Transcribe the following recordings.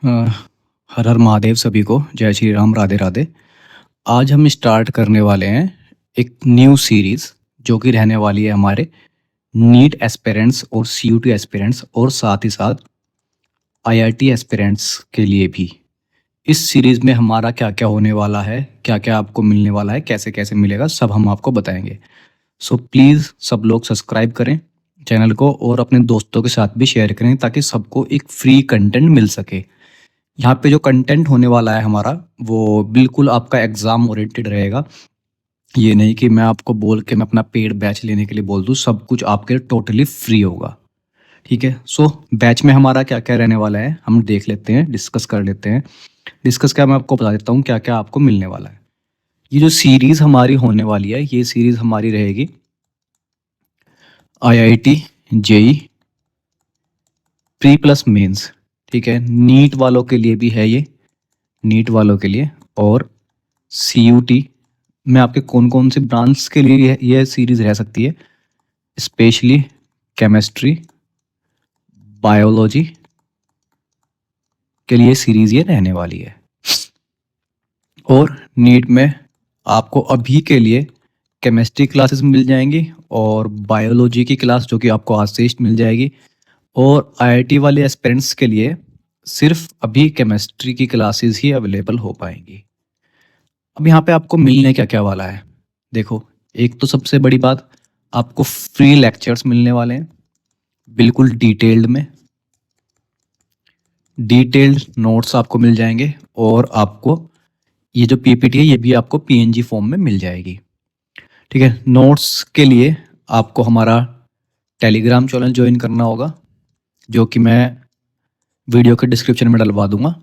अ, हर हर महादेव सभी को, जय श्री राम, राधे राधे। आज हम स्टार्ट करने वाले हैं एक न्यू सीरीज़ जो कि रहने वाली है हमारे नीट एस्पिरेंट्स और सीयूटी एस्पिरेंट्स और साथ ही साथ आईआईटी एस्पिरेंट्स के लिए भी। इस सीरीज़ में हमारा क्या-क्या होने वाला है, क्या-क्या आपको मिलने वाला है, कैसे-कैसे मिलेगा, सब हम आपको बताएँगे। सो प्लीज़ सब लोग सब्सक्राइब करें चैनल को और अपने दोस्तों के साथ भी शेयर करें ताकि सबको एक फ्री कंटेंट मिल सके। यहाँ पे जो कंटेंट होने वाला है हमारा, वो बिल्कुल आपका एग्ज़ाम ओरिएंटेड रहेगा। ये नहीं कि मैं आपको बोल के मैं अपना पेड बैच लेने के लिए बोल दूँ, सब कुछ आपके लिए टोटली फ्री होगा, ठीक है? सो बैच में हमारा क्या-क्या रहने वाला है, हम देख लेते हैं, डिस्कस कर लेते हैं। डिस्कस क्या, मैं आपको बता देता हूँ क्या-क्या आपको मिलने वाला है। ये जो सीरीज़ हमारी होने वाली है, ये सीरीज़ हमारी रहेगी IIT, JEE, pre plus mains, ठीक है? नीट वालों के लिए भी है ये, नीट वालों के लिए और सीयूटी में आपके कौन-कौन से ब्रांच के लिए ये सीरीज़ रह सकती है, स्पेशली केमिस्ट्री, बायोलॉजी के लिए सीरीज़ ये रहने वाली है। और नीट में आपको अभी के लिए केमिस्ट्री क्लासेस मिल जाएँगी और बायोलॉजी की क्लास जो कि आपको आज से मिल जाएगी और आईआईटी वाले एस्पिरेंट्स के लिए सिर्फ़ अभी केमिस्ट्री की क्लासेस ही अवेलेबल हो पाएँगी। अब यहाँ पे आपको मिलने क्या-क्या वाला है? देखो, एक तो सबसे बड़ी बात, आपको फ्री लेक्चर्स मिलने वाले हैं, बिल्कुल डिटेल्ड में। डिटेल्ड नोट्स आपको मिल जाएँगे और आपको ये जो पीपीटी है, ये भी आपको पीएनजी फॉर्म में मिल जाएगी, ठीक है? नोट्स के लिए आपको हमारा टेलीग्राम चैनल जॉइन करना होगा, जो कि मैं वीडियो के डिस्क्रिप्शन में डलवा दूँगा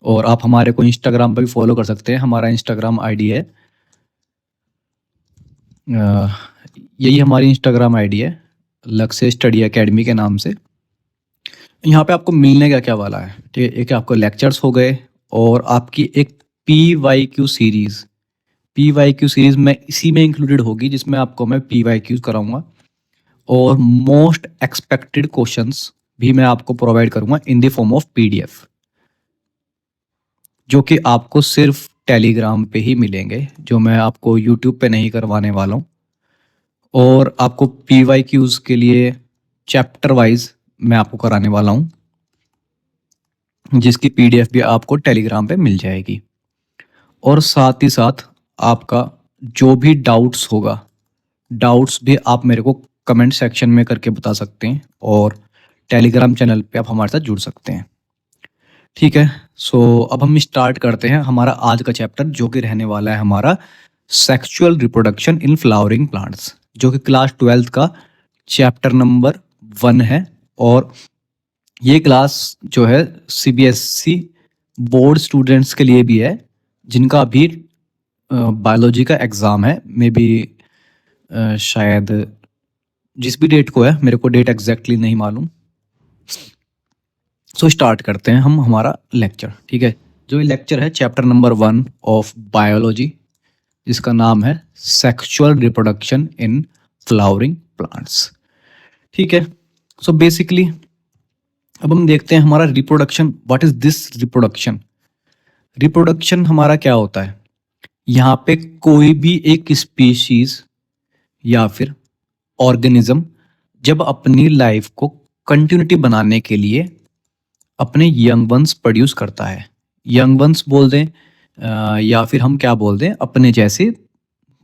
और आप हमारे को इंस्टाग्राम पे भी फॉलो कर सकते हैं। हमारा इंस्टाग्राम आईडी है यही हमारी इंस्टाग्राम आईडी है, लक्ष्य स्टडी अकेडमी के नाम से। यहाँ पे आपको मिलने क्या-क्या वाला है, ठीक है? एक आपको लेक्चर्स हो गए और आपकी एक पीवाईक्यू सीरीज़। पीवाईक्यू सीरीज़ में इसी में इंक्लूडेड होगी जिसमें आपको मैं पीवाईक्यूज़ कराऊँगा और मोस्ट एक्सपेक्टेड क्वेश्चंस भी मैं आपको प्रोवाइड करूँगा in the form of PDF, जो कि आपको सिर्फ़ टेलीग्राम पे ही मिलेंगे, जो मैं आपको यूट्यूब पे नहीं करवाने वाला हूँ। और आपको पीवाईक्यूज़ के लिए चैप्टर वाइज़ मैं आपको कराने वाला हूँ, जिसकी पीडीएफ भी आपको टेलीग्राम पे मिल जाएगी। और साथ ही साथ आपका जो भी डाउट्स होगा, डाउट्स भी आप मेरे को कमेंट सेक्शन में करके बता सकते हैं और टेलीग्राम चैनल पे आप हमारे साथ जुड़ सकते हैं, ठीक है? सो अब हम स्टार्ट करते हैं हमारा आज का चैप्टर, जो कि रहने वाला है हमारा sexual reproduction in flowering plants, जो कि क्लास 12th का चैप्टर नंबर 1 है। और ये क्लास जो है सीबीएसई बोर्ड स्टूडेंट्स के लिए भी है, जिनका अभी बायोलॉजी का एग्ज़ाम है, मे बी शायद जिस भी डेट को है, मेरे को डेट एग्जैक्टली नहीं मालूम। सो स्टार्ट करते हैं हम हमारा लेक्चर, ठीक है? जो ये लेक्चर है चैप्टर नंबर 1 ऑफ बायोलॉजी, जिसका नाम है sexual reproduction in flowering plants, ठीक है? सो बेसिकली अब हम देखते हैं हमारा reproduction, what is this reproduction. Reproduction हमारा क्या होता है, यहाँ पे कोई भी एक स्पीशीज या फिर ऑर्गेनिज्म जब अपनी लाइफ को कंटिन्यूटी बनाने के लिए अपने यंग वंस प्रोड्यूस करता है, यंग वंस बोल दें या फिर हम क्या बोल दें, अपने जैसे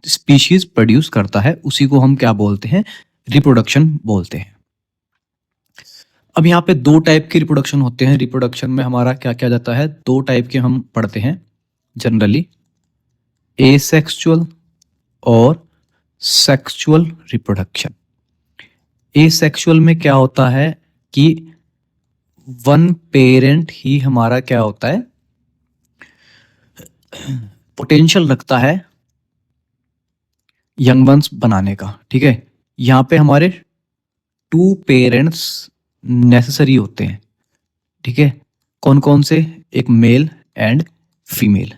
स्पीशीज प्रोड्यूस करता है, उसी को हम क्या बोलते हैं, रिप्रोडक्शन बोलते हैं। अब यहाँ पे दो टाइप के रिप्रोडक्शन होते हैं। रिप्रोडक्शन में हमारा क्या क्या जाता है, दो टाइप के हम पढ़ते हैं जनरली, एसेक्सुअल और सेक्सुअल रिप्रोडक्शन। एसेक्सुअल में क्या होता है कि वन पेरेंट ही हमारा क्या होता है, पोटेंशियल रखता है यंग वंस बनाने का, ठीक है? यहाँ पे हमारे टू पेरेंट्स नेसेसरी होते हैं, ठीक है? कौन कौन से, एक मेल एंड फीमेल।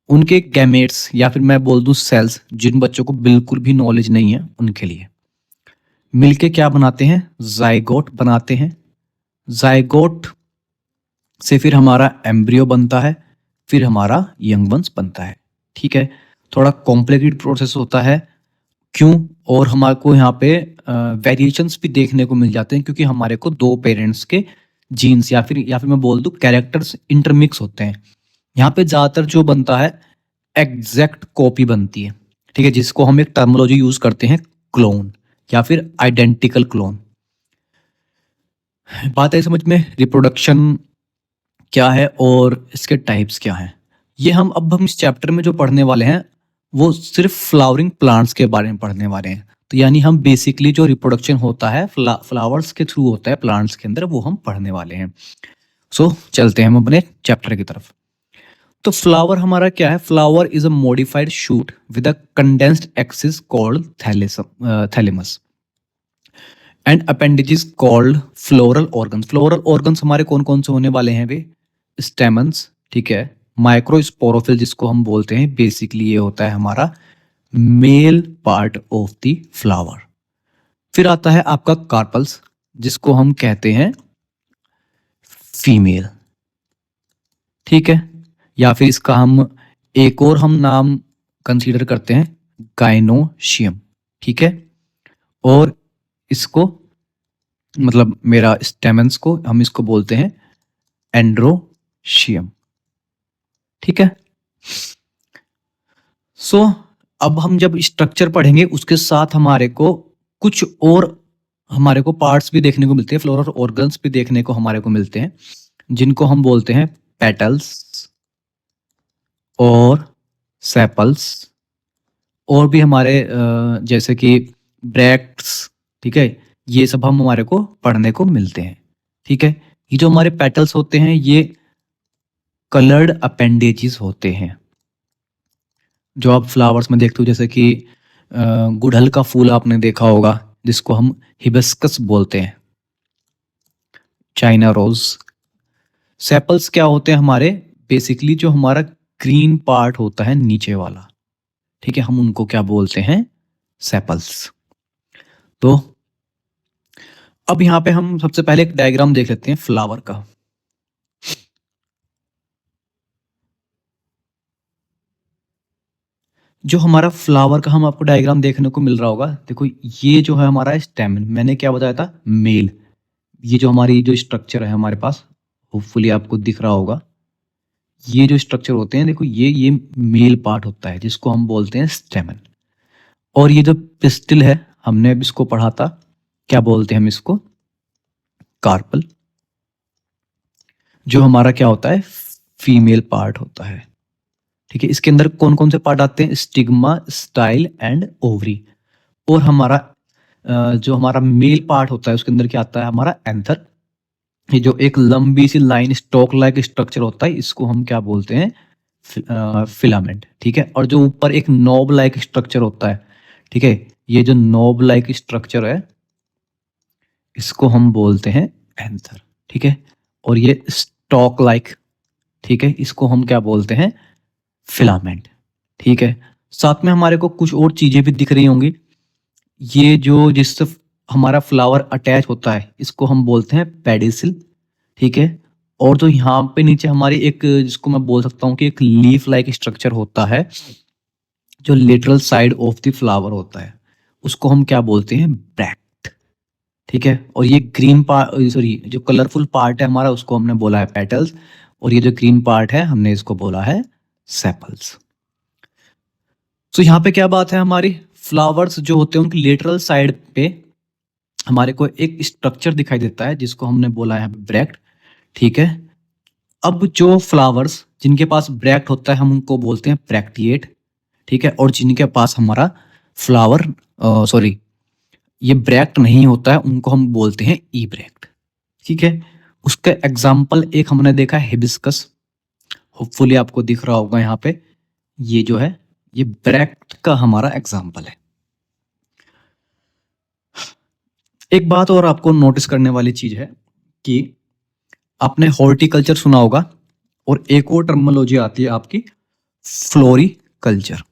उनके गैमेट्स या फिर मैं बोल दूं सेल्स, जिन बच्चों को बिल्कुल भी नॉलेज नहीं है उनके लिए मिलके क्या बनाते हैं, जाइगोट बनाते हैं। जाइगोट से फिर हमारा एम्ब्रियो बनता है, फिर हमारा यंग वंस बनता है। ठीक है, थोड़ा कॉम्प्लिकेटेड प्रोसेस होता है। क्यों? और हमारे को यहाँ पे वेरिएशंस भी देखने को मिल जाते हैं, क्योंकि हमारे को दो पेरेंट्स के जीन्स या फिर मैं बोल दूं कैरेक्टर्स इंटरमिक्स होते हैं। यहाँ पे ज़्यादातर जो बनता है एग्जैक्ट कॉपी बनती है। ठीक है, जिसको हम एक टर्मिनोलॉजी यूज करते हैं, क्लोन या फिर आइडेंटिकल क्लोन। बात है समझ में, रिप्रोडक्शन क्या है और इसके टाइप्स क्या हैं। ये हम इस चैप्टर में जो पढ़ने वाले हैं वो सिर्फ फ्लावरिंग प्लांट्स के बारे में पढ़ने वाले हैं। तो यानी हम बेसिकली जो रिप्रोडक्शन होता है फ्लावर्स के थ्रू होता है प्लांट्स के अंदर, वो हम पढ़ने वाले हैं। सो चलते हैं हम अपने चैप्टर की तरफ। तो फ्लावर हमारा क्या है? Flower is a modified shoot with a condensed axis called thalamus and appendages called floral organs. Floral organs हमारे कौन कौन से होने वाले हैं वे? स्टेमन्स, ठीक है, माइक्रोस्पोरोफिल जिसको हम बोलते हैं, बेसिकली ये होता है हमारा male part of the flower. फिर आता है आपका कार्पल्स, जिसको हम कहते हैं फीमेल। ठीक है, या फिर इसका हम एक और हम नाम कंसीडर करते हैं, गाइनोशियम। ठीक है, और इसको मतलब मेरा स्टेमन्स को हम इसको बोलते हैं एंड्रोशियम। ठीक है, सो अब हम जब स्ट्रक्चर पढ़ेंगे उसके साथ हमारे को कुछ और हमारे को पार्ट्स भी देखने को मिलते हैं, फ्लोरल ऑर्गन्स भी देखने को हमारे को मिलते हैं, जिनको हम बोलते हैं पेटल्स और सेपल्स, और भी हमारे जैसे कि ब्रैक्ट्स। ठीक है, ये सब हम हमारे को पढ़ने को मिलते हैं। ठीक है, ये जो हमारे पेटल्स होते हैं ये कलर्ड अपेंडेजेस होते हैं, जो आप फ्लावर्स में देखते हो, जैसे कि गुड़हल का फूल आपने देखा होगा जिसको हम हिबिस्कस बोलते हैं, चाइना रोज। सेपल्स क्या होते हैं हमारे? बेसिकली जो हमारा ग्रीन पार्ट होता है नीचे वाला, ठीक है, हम उनको क्या बोलते हैं? सेपल्स। तो अब यहाँ पे हम सबसे पहले एक डायग्राम देख लेते हैं फ्लावर का। जो हमारा फ्लावर का हम आपको डायग्राम देखने को मिल रहा होगा, देखो ये जो है हमारा स्टेमन, मैंने क्या बताया था? मेल। ये जो हमारी जो स्ट्रक्चर है हमारे पास, होपफुली आपको दिख रहा होगा, ये जो स्ट्रक्चर होते हैं, देखो ये मेल पार्ट होता है जिसको हम बोलते हैं स्टेमन। और ये जो पिस्टिल है, हमने अब इसको पढ़ा था, क्या बोलते हैं हम इसको? कार्पल। जो हमारा क्या होता है? फीमेल पार्ट होता है। ठीक है, इसके अंदर कौन कौन से पार्ट आते हैं? Stigma, style and ovary. और हमारा जो हमारा मेल पार्ट होता है उसके अंदर क्या आता है? हमारा एंथर। ये जो एक लंबी सी लाइन स्टॉक लाइक स्ट्रक्चर होता है, इसको हम क्या बोलते हैं? फिलामेंट। ठीक है, और जो ऊपर एक नोब लाइक स्ट्रक्चर होता है, ठीक है, ये जो नोब लाइक स्ट्रक्चर है इसको हम बोलते हैं एंथर। ठीक है, और ये स्टॉक लाइक, ठीक है, इसको हम क्या बोलते हैं? फिलामेंट। ठीक है, साथ में हमारे को कुछ और चीजें भी दिख रही होंगी। ये जो जिससे हमारा फ्लावर अटैच होता है इसको हम बोलते हैं पेडिसिल। ठीक है, और जो यहाँ पे नीचे हमारी एक, जिसको मैं बोल सकता हूँ कि एक लीफ लाइक स्ट्रक्चर होता है, जो lateral side of the flower होता है, उसको हम क्या बोलते हैं? ब्रैक्ट। ठीक है, और ये ग्रीन पार्ट, सॉरी, जो कलरफुल पार्ट है हमारा उसको हमने बोला है पेटल्स, और ये जो ग्रीन पार्ट है हमने इसको बोला है सेपल्स। तो यहाँ पे क्या बात है, हमारी फ्लावर्स जो होते हैं उनकी लेटरल साइड पे हमारे को एक स्ट्रक्चर दिखाई देता है जिसको हमने बोला है ब्रैक्ट। ठीक है, अब जो फ्लावर्स जिनके पास ब्रैक्ट होता है हम उनको बोलते हैं ब्रैक्टिएट। ठीक है, और जिनके पास हमारा फ्लावर, सॉरी, ये ब्रैक्ट नहीं होता है उनको हम बोलते हैं ई ब्रैक्ट। ठीक है, उसका एग्जाम्पल एक हमने देखा है हिबिस्कस, होपफुली आपको दिख रहा होगा यहाँ पे, ये जो है ये ब्रैक्ट का हमारा एग्जाम्पल है। एक बात और आपको नोटिस करने वाली चीज है कि आपने हॉर्टिकल्चर सुना होगा, और एक और टर्मिनोलॉजी आती है आपकी फ्लोरिकल्चर।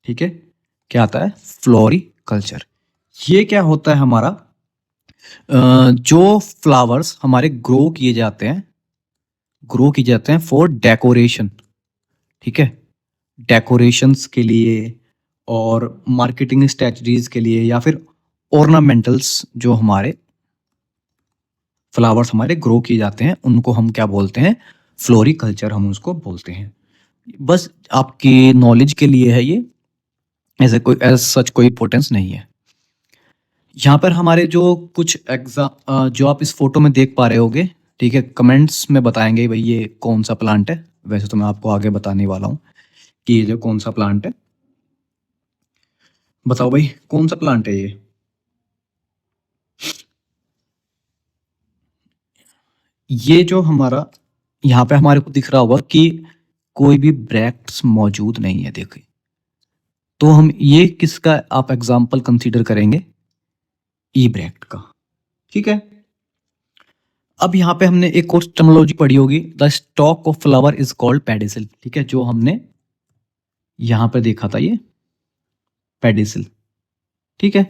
ठीक है, क्या आता है? फ्लोरिकल्चर। ये क्या होता है हमारा? जो फ्लावर्स हमारे ग्रो किए जाते हैं, ग्रो किए जाते हैं फॉर डेकोरेशन, ठीक है, डेकोरेशंस के लिए और मार्केटिंग स्ट्रेटजीज के लिए, या फिर ऑर्नामेंटल्स जो हमारे फ्लावर्स हमारे ग्रो किए जाते हैं उनको हम क्या बोलते हैं, फ्लोरिकल्चर हम उसको बोलते हैं। बस आपकी नॉलेज के लिए है ये, ऐसे कोई एज सच कोई इंपॉर्टेंस नहीं है। यहाँ पर हमारे जो कुछ एग्जाम जो आप इस फोटो में देख पा रहे होगे, ठीक है, कमेंट्स में बताएंगे भाई ये कौन सा प्लांट है। वैसे तो मैं आपको आगे बताने वाला हूँ कि ये जो कौन सा प्लांट है, बताओ भाई कौन सा प्लांट है ये जो हमारा यहाँ पे हमारे को दिख रहा होगा कि कोई भी ब्रैक्ट्स मौजूद नहीं है, देखिए, तो हम ये किसका आप एग्जाम्पल कंसीडर करेंगे, ई ब्रैक्ट का, ठीक है। अब यहाँ पे हमने एक और टर्मिनोलॉजी पढ़ी होगी, the stock of flower is called pedicel, ठीक है, जो हमने यहाँ पे देखा था ये पेडिसिल, ठीक है।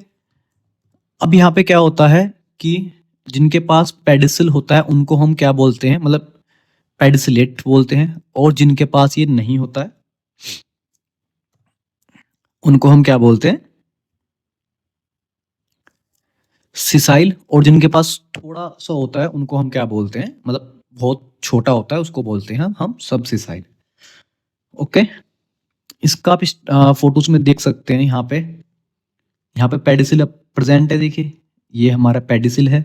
अब यहाँ पे क्या होता है कि जिनके पास पेडिसिल होता है उनको हम क्या बोलते हैं, मतलब पेडिसिलेट बोलते हैं, और जिनके पास ये नहीं होता है उनको हम क्या बोलते हैं, सिसाइल, और जिनके पास थोड़ा सा होता है उनको हम क्या बोलते हैं, मतलब बहुत छोटा होता है उसको बोलते हैं हम सब सिसाइल। ओके, इसका आप फोटोज में देख सकते हैं, यहाँ पे पेडिसिल प्रेजेंट है, देखिए ये हमारा पेडिसिल है,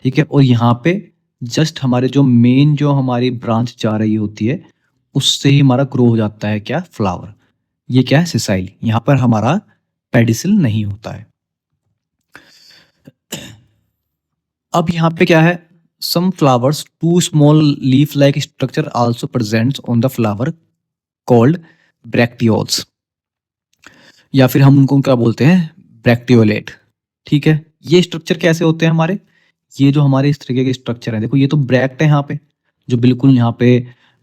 ठीक है, और यहाँ पे जस्ट हमारे जो मेन जो हमारी ब्रांच जा रही होती है उससे ही हमारा ग्रो हो जाता है क्या, फ्लावर। ये क्या है, सिसाइल, यहाँ पर हमारा पेडिसिल नहीं होता है। अब यहाँ पे क्या है, some flowers two small leaf like structure also presents on the flower called bracteoles, या फिर हम उनको क्या बोलते हैं, ब्रैक्टियोलेट, ठीक है। ये स्ट्रक्चर कैसे होते हैं हमारे, ये जो हमारे इस तरीके के स्ट्रक्चर है, देखो ये तो ब्रैक्ट है यहाँ पे, जो बिल्कुल यहाँ पे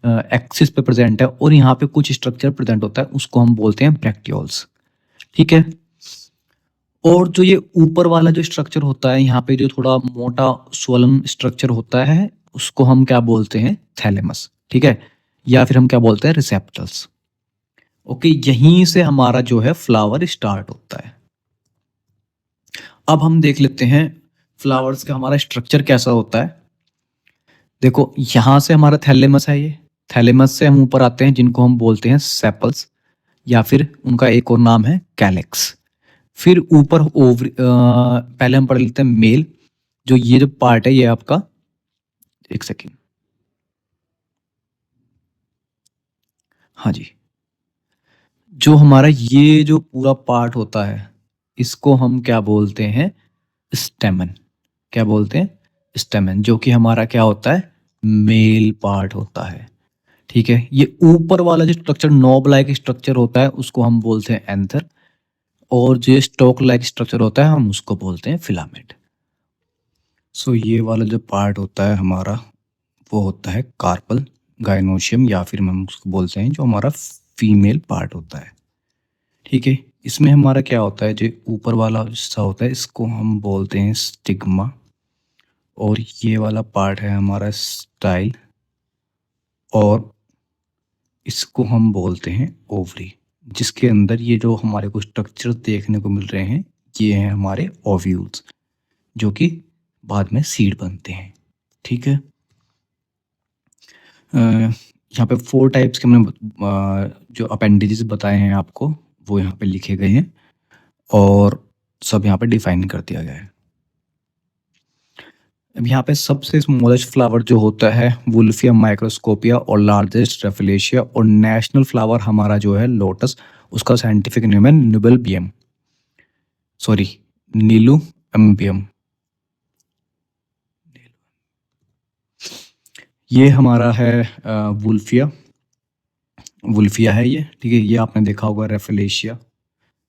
एक्सिस पे प्रेजेंट है, और यहाँ पे कुछ स्ट्रक्चर प्रेजेंट होता है उसको हम बोलते हैं ब्रैक्टियोल्स, ठीक है। और जो ये ऊपर वाला जो स्ट्रक्चर होता है यहाँ पे, जो थोड़ा मोटा स्वलन स्ट्रक्चर होता है उसको हम क्या बोलते हैं, थैलेमस, ठीक है, या फिर हम क्या बोलते हैं, रिसेप्टर्स। ओके, यहीं से हमारा जो है फ्लावर स्टार्ट होता है। अब हम देख लेते हैं फ्लावर्स का हमारा स्ट्रक्चर कैसा होता है। देखो यहां से हमारा थैलेमस है, ये थैलेमस से हम ऊपर आते हैं जिनको हम बोलते हैं सेपल्स, या फिर उनका एक और नाम है कैलेक्स। फिर ऊपर ओवरी पहले हम पढ़ लेते हैं मेल, जो ये जो पार्ट है ये आपका, एक सेकेंड, हाँ जी, जो हमारा ये जो पूरा पार्ट होता है इसको हम क्या बोलते हैं, स्टेमन, क्या बोलते हैं, स्टेमन, जो कि हमारा क्या होता है, मेल पार्ट होता है, ठीक है। ये ऊपर वाला जो स्ट्रक्चर नॉब लाइक स्ट्रक्चर होता है उसको हम बोलते हैं एंथर, और जो स्टॉक लाइक स्ट्रक्चर होता है हम उसको बोलते हैं फिलामेंट। सो ये वाला जो पार्ट होता है हमारा वो होता है कार्पल गाइनोशियम, या फिर हम उसको बोलते हैं जो हमारा फीमेल पार्ट होता है, ठीक है। इसमें हमारा क्या होता है, जो ऊपर वाला हिस्सा होता है इसको हम बोलते हैं स्टिग्मा, और ये वाला पार्ट है हमारा स्टाइल, और इसको हम बोलते हैं ओवरी, जिसके अंदर ये जो हमारे को स्ट्रक्चर देखने को मिल रहे हैं ये हैं हमारे ओव्यूल्स, जो कि बाद में सीड बनते हैं, ठीक है। यहाँ पे 4 टाइप्स के हमने जो अपेंडेजेस बताए हैं आपको वो यहाँ पे लिखे गए हैं, और सब यहाँ पे डिफाइन कर दिया गया है। अब यहाँ पे सबसे स्मॉलेस्ट फ्लावर जो होता है वुल्फिया माइक्रोस्कोपिया, और लार्जेस्ट रेफिलेशिया, और नेशनल फ्लावर हमारा जो है लोटस, उसका साइंटिफिक नेम है नुबेलबियम, सॉरी नीलू एम्बियम। ये हमारा है वुल्फिया, वुल्फिया है ये, ठीक है। ये आपने देखा होगा रेफिलेशिया,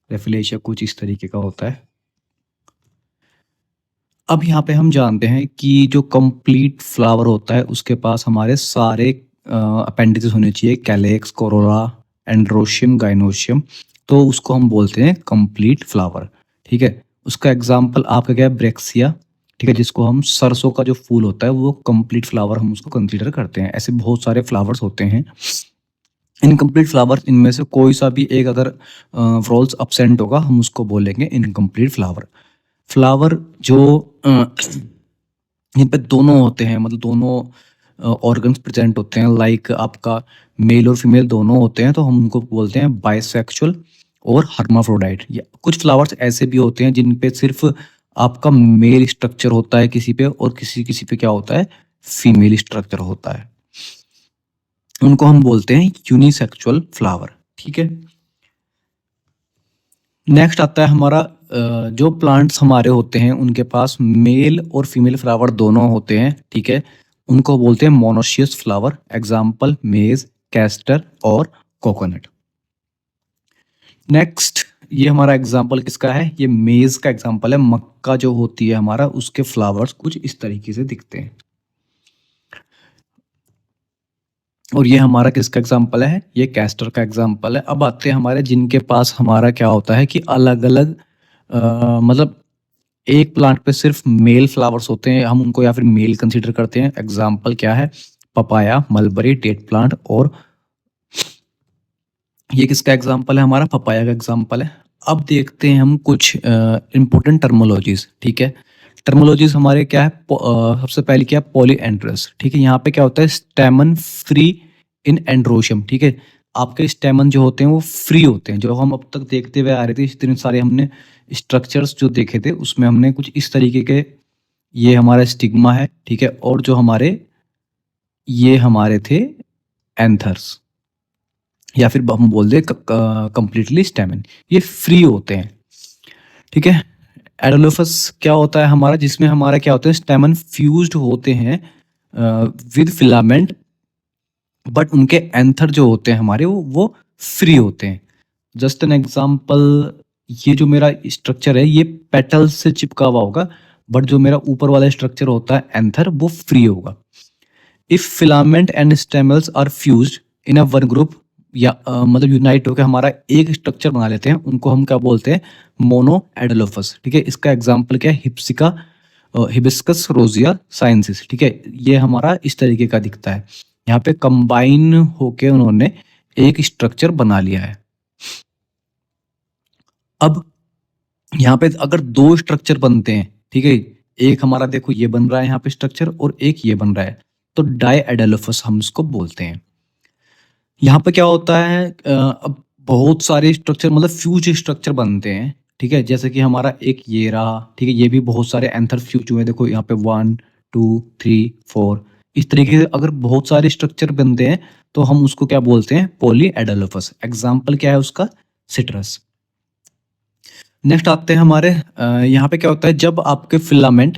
रेफिलेशिया कुछ इस तरीके का होता है। अब यहाँ पे हम जानते हैं कि जो कंप्लीट फ्लावर होता है उसके पास हमारे सारे अपेंडिसेस होने चाहिए, कैलेक्स, कोरोला, एंड्रोशियम, गाइनोशियम, तो उसको हम बोलते हैं कंप्लीट फ्लावर, ठीक है। उसका एग्जाम्पल आपका क्या है, ब्रेक्सिया, ठीक है, जिसको हम सरसों का जो फूल होता है वो कंप्लीट फ्लावर हम उसको कंसीडर करते हैं। ऐसे बहुत सारे फ्लावर्स होते हैं। इनकम्प्लीट फ्लावर्स इनमें से कोई सा भी एक अगर फ्रॉल्स अब्सेंट होगा हम उसको बोलेंगे इनकम्प्लीट फ्लावर। फ्लावर जो इन पे दोनों होते हैं, मतलब दोनों ऑर्गन्स प्रेजेंट होते हैं, लाइक आपका मेल और फीमेल दोनों होते हैं, तो हम उनको बोलते हैं बाइसेक्सुअल और हर्माफ्रोडाइट। या कुछ फ्लावर्स ऐसे भी होते हैं जिन पे सिर्फ आपका मेल स्ट्रक्चर होता है किसी पे, और किसी किसी पे क्या होता है, फीमेल स्ट्रक्चर होता है। उनको हम बोलते हैं यूनिसेक्सुअल फ्लावर। ठीक है, नेक्स्ट आता है हमारा जो प्लांट्स हमारे होते हैं उनके पास मेल और फीमेल फ्लावर दोनों होते हैं। ठीक है, उनको बोलते हैं मोनोशियस फ्लावर। एग्जाम्पल मेज, कैस्टर और कोकोनट। नेक्स्ट, ये हमारा एग्जाम्पल किसका है, ये मेज का एग्जाम्पल है। मक्का जो होती है हमारा, उसके फ्लावर्स कुछ इस तरीके से दिखते हैं। और ये हमारा किसका एग्जाम्पल है, ये कैस्टर का एग्जाम्पल है। अब आते हैं हमारे जिनके पास हमारा क्या होता है कि अलग अलग मतलब एक प्लांट पे सिर्फ मेल फ्लावर्स होते हैं, हम उनको या फिर मेल कंसीडर करते हैं। एग्जाम्पल क्या है, पपाया, मलबरी, डेट प्लांट। और ये किसका एग्जाम्पल है, हमारा पपाया का एग्जाम्पल है। अब देखते हैं हम कुछ इंपॉर्टेंट टर्मोलॉजीज। ठीक है, टर्मोलॉजीज हमारे क्या है, सबसे पहले क्या है, पॉलीएंड्रस। ठीक है, यहाँ पे क्या होता है, स्टेमन फ्री इन एंड्रोशियम। ठीक है, आपके स्टेमन जो होते हैं वो फ्री होते हैं। जो हम अब तक देखते हुए आ रहे थे, इतने सारे हमने स्ट्रक्चर्स जो देखे थे उसमें हमने कुछ इस तरीके के, ये हमारा स्टिग्मा है। ठीक है, और जो हमारे ये हमारे थे एंथर्स, या फिर हम बोल दे कंप्लीटली स्टेमन, ये फ्री होते हैं। ठीक है, एडोलोफस क्या होता है हमारा, जिसमें हमारा क्या होता है, स्टेमन फ्यूज्ड होते हैं विद फिलामेंट, बट उनके एंथर जो होते हैं हमारे वो फ्री होते हैं। जस्ट एन एग्जांपल, ये जो मेरा स्ट्रक्चर है ये पेटल से चिपका हुआ होगा, बट जो मेरा ऊपर वाला स्ट्रक्चर होता है एंथर, वो फ्री होगा। If filament and stamens are fused in a one group, या मतलब यूनाइट होकर हमारा एक स्ट्रक्चर बना लेते हैं, उनको हम क्या बोलते हैं, मोनो एडोलोफस। ठीक है, इसका एग्जांपल क्या है, हिप्सिका, हिबिस्कस रोजिया साइंसिस। ठीक है, ये हमारा इस तरीके का दिखता है। यहाँ पे कंबाइन होके उन्होंने एक स्ट्रक्चर बना लिया है। अब यहाँ पे अगर दो स्ट्रक्चर बनते हैं, ठीक है, एक हमारा देखो ये बन रहा है यहाँ पे स्ट्रक्चर, और एक ये बन रहा है, तो डाई एडोलोफस हम इसको बोलते हैं। यहाँ पे क्या होता है, अब बहुत सारे स्ट्रक्चर मतलब फ्यूज स्ट्रक्चर बनते हैं। ठीक है, जैसे कि हमारा एक ये रहा। ठीक है, ये भी बहुत सारे एंथर फ्यूज हुए हैं। देखो यहाँ पे 1 2 3 4, इस तरीके से अगर बहुत सारे स्ट्रक्चर बनते हैं तो हम उसको क्या बोलते हैं, पॉली एडोलोफस। एग्जाम्पल क्या है उसका, सिट्रस। नेक्स्ट आते हैं हमारे यहाँ पे क्या होता है, जब आपके filament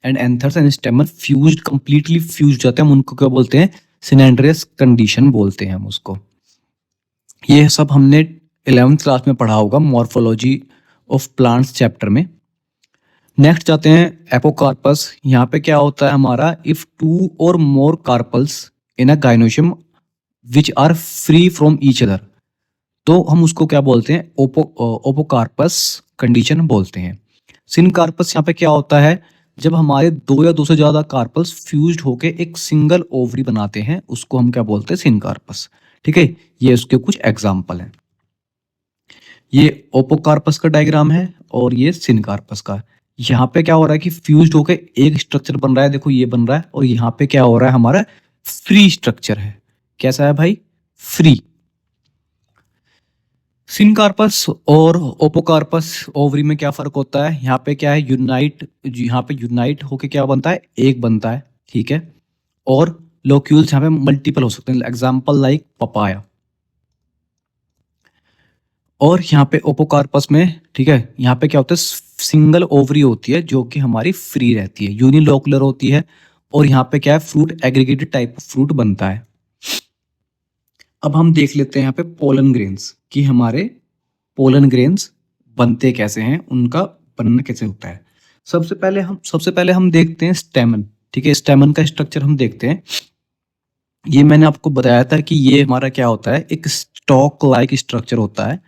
and anthers and स्टेमन fused, completely fuse जाते हैं, हम उनको क्या बोलते हैं, सिनेंड्रियस कंडीशन बोलते हैं हम उसको। ये सब हमने 11th क्लास में पढ़ा होगा, मॉर्फोलॉजी ऑफ प्लांट्स चैप्टर में। नेक्स्ट जाते हैं एपोकार्पस। यहाँ पे क्या होता है हमारा, इफ 2 और more carpels in a gynoecium which are free from each other, तो हम उसको क्या बोलते हैं, ओपोकार्पस कंडीशन बोलते हैं। सिनकार्पस यहाँ पे क्या होता है, जब हमारे 2 या 2 से ज्यादा कार्पल्स फ्यूज्ड होके एक सिंगल ओवरी बनाते हैं, उसको हम क्या बोलते हैं, सिनकार्पस। ठीक है, ये उसके कुछ एग्जाम्पल हैं। ये ओपोकार्पस का डायग्राम है और ये सिनकार्पस का। यहाँ पे क्या हो रहा है कि फ्यूज्ड होके एक स्ट्रक्चर बन रहा है, देखो ये बन रहा है, और यहाँ पे क्या हो रहा है, हमारा फ्री स्ट्रक्चर है। कैसा है भाई, फ्री। सिनकार्पस और ओपोकार्पस ओवरी में क्या फर्क होता है, यहाँ पे क्या है, यूनाइट, यहाँ पे यूनाइट होके क्या बनता है, एक बनता है। ठीक है, और लोक्यूल्स यहाँ पे मल्टीपल हो सकते हैं, एग्जाम्पल लाइक पपाया। और यहाँ पे ओपोकार्पस में, ठीक है, यहाँ पे क्या होता है, सिंगल ओवरी होती है जो कि हमारी फ्री रहती है, यूनिलोकुलर होती है। और यहाँ पे क्या है, fruit aggregated type of fruit बनता है। अब हम देख लेते हैं यहाँ पे पोलन ग्रेन्स, कि हमारे पोलन ग्रेन्स बनते कैसे हैं, उनका बनना कैसे होता है। सबसे पहले हम देखते हैं स्टेमन। ठीक है, स्टेमन का स्ट्रक्चर हम देखते हैं। ये मैंने आपको बताया था कि ये हमारा क्या होता है, एक स्टॉक लाइक स्ट्रक्चर होता है,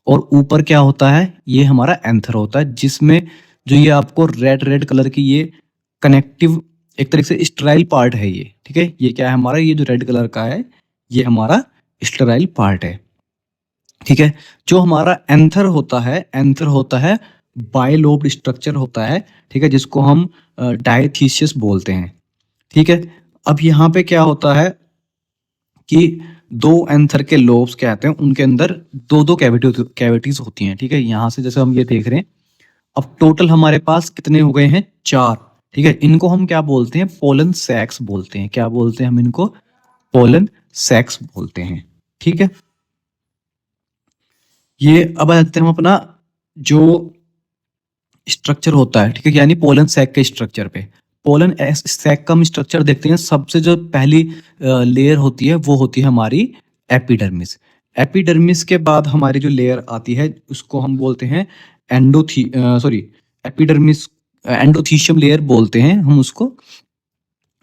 और ऊपर क्या होता है, ये हमारा एंथर होता है, जिसमें जो ये आपको रेड रेड कलर की ये कनेक्टिव एक तरीके से स्टेराइल पार्ट है ये, ठीक है। ये क्या है हमारा, ये जो रेड कलर का है ये हमारा स्टेराइल पार्ट है, ठीक है। जो हमारा एंथर होता है बाइलोब्ड स्ट्रक्चर होता है, ठीक है, जिसको हम डायथीसियस बोलते हैं, ठीक है। अब यहाँ पे क्या होता है कि दो एंथर के लोब्स क्या आते हैं, उनके अंदर दो दो कैविटीज होती हैं, ठीक है। यहाँ से जैसे हम ये देख रहे हैं, अब टोटल हमारे पास कितने हो गए हैं, 4, ठीक है। इनको हम क्या बोलते हैं, पोलन सैक्स बोलते हैं। क्या बोलते हैं हम इनको, पोलन सैक्स बोलते हैं, ठीक है। ये अब आते हैं हम अपना जो स्ट्रक्चर होता है, ठीक है, यानी पोलन सैक के स्ट्रक्चर पे। पोलन सैक का हम स्ट्रक्चर देखते हैं। सबसे जो पहली लेयर होती है वो होती है हमारी एपिडर्मिस। एपिडर्मिस के बाद हमारी जो लेयर आती है उसको हम बोलते हैं एपिडर्मिस एंडोथीशियम लेयर बोलते हैं हम उसको।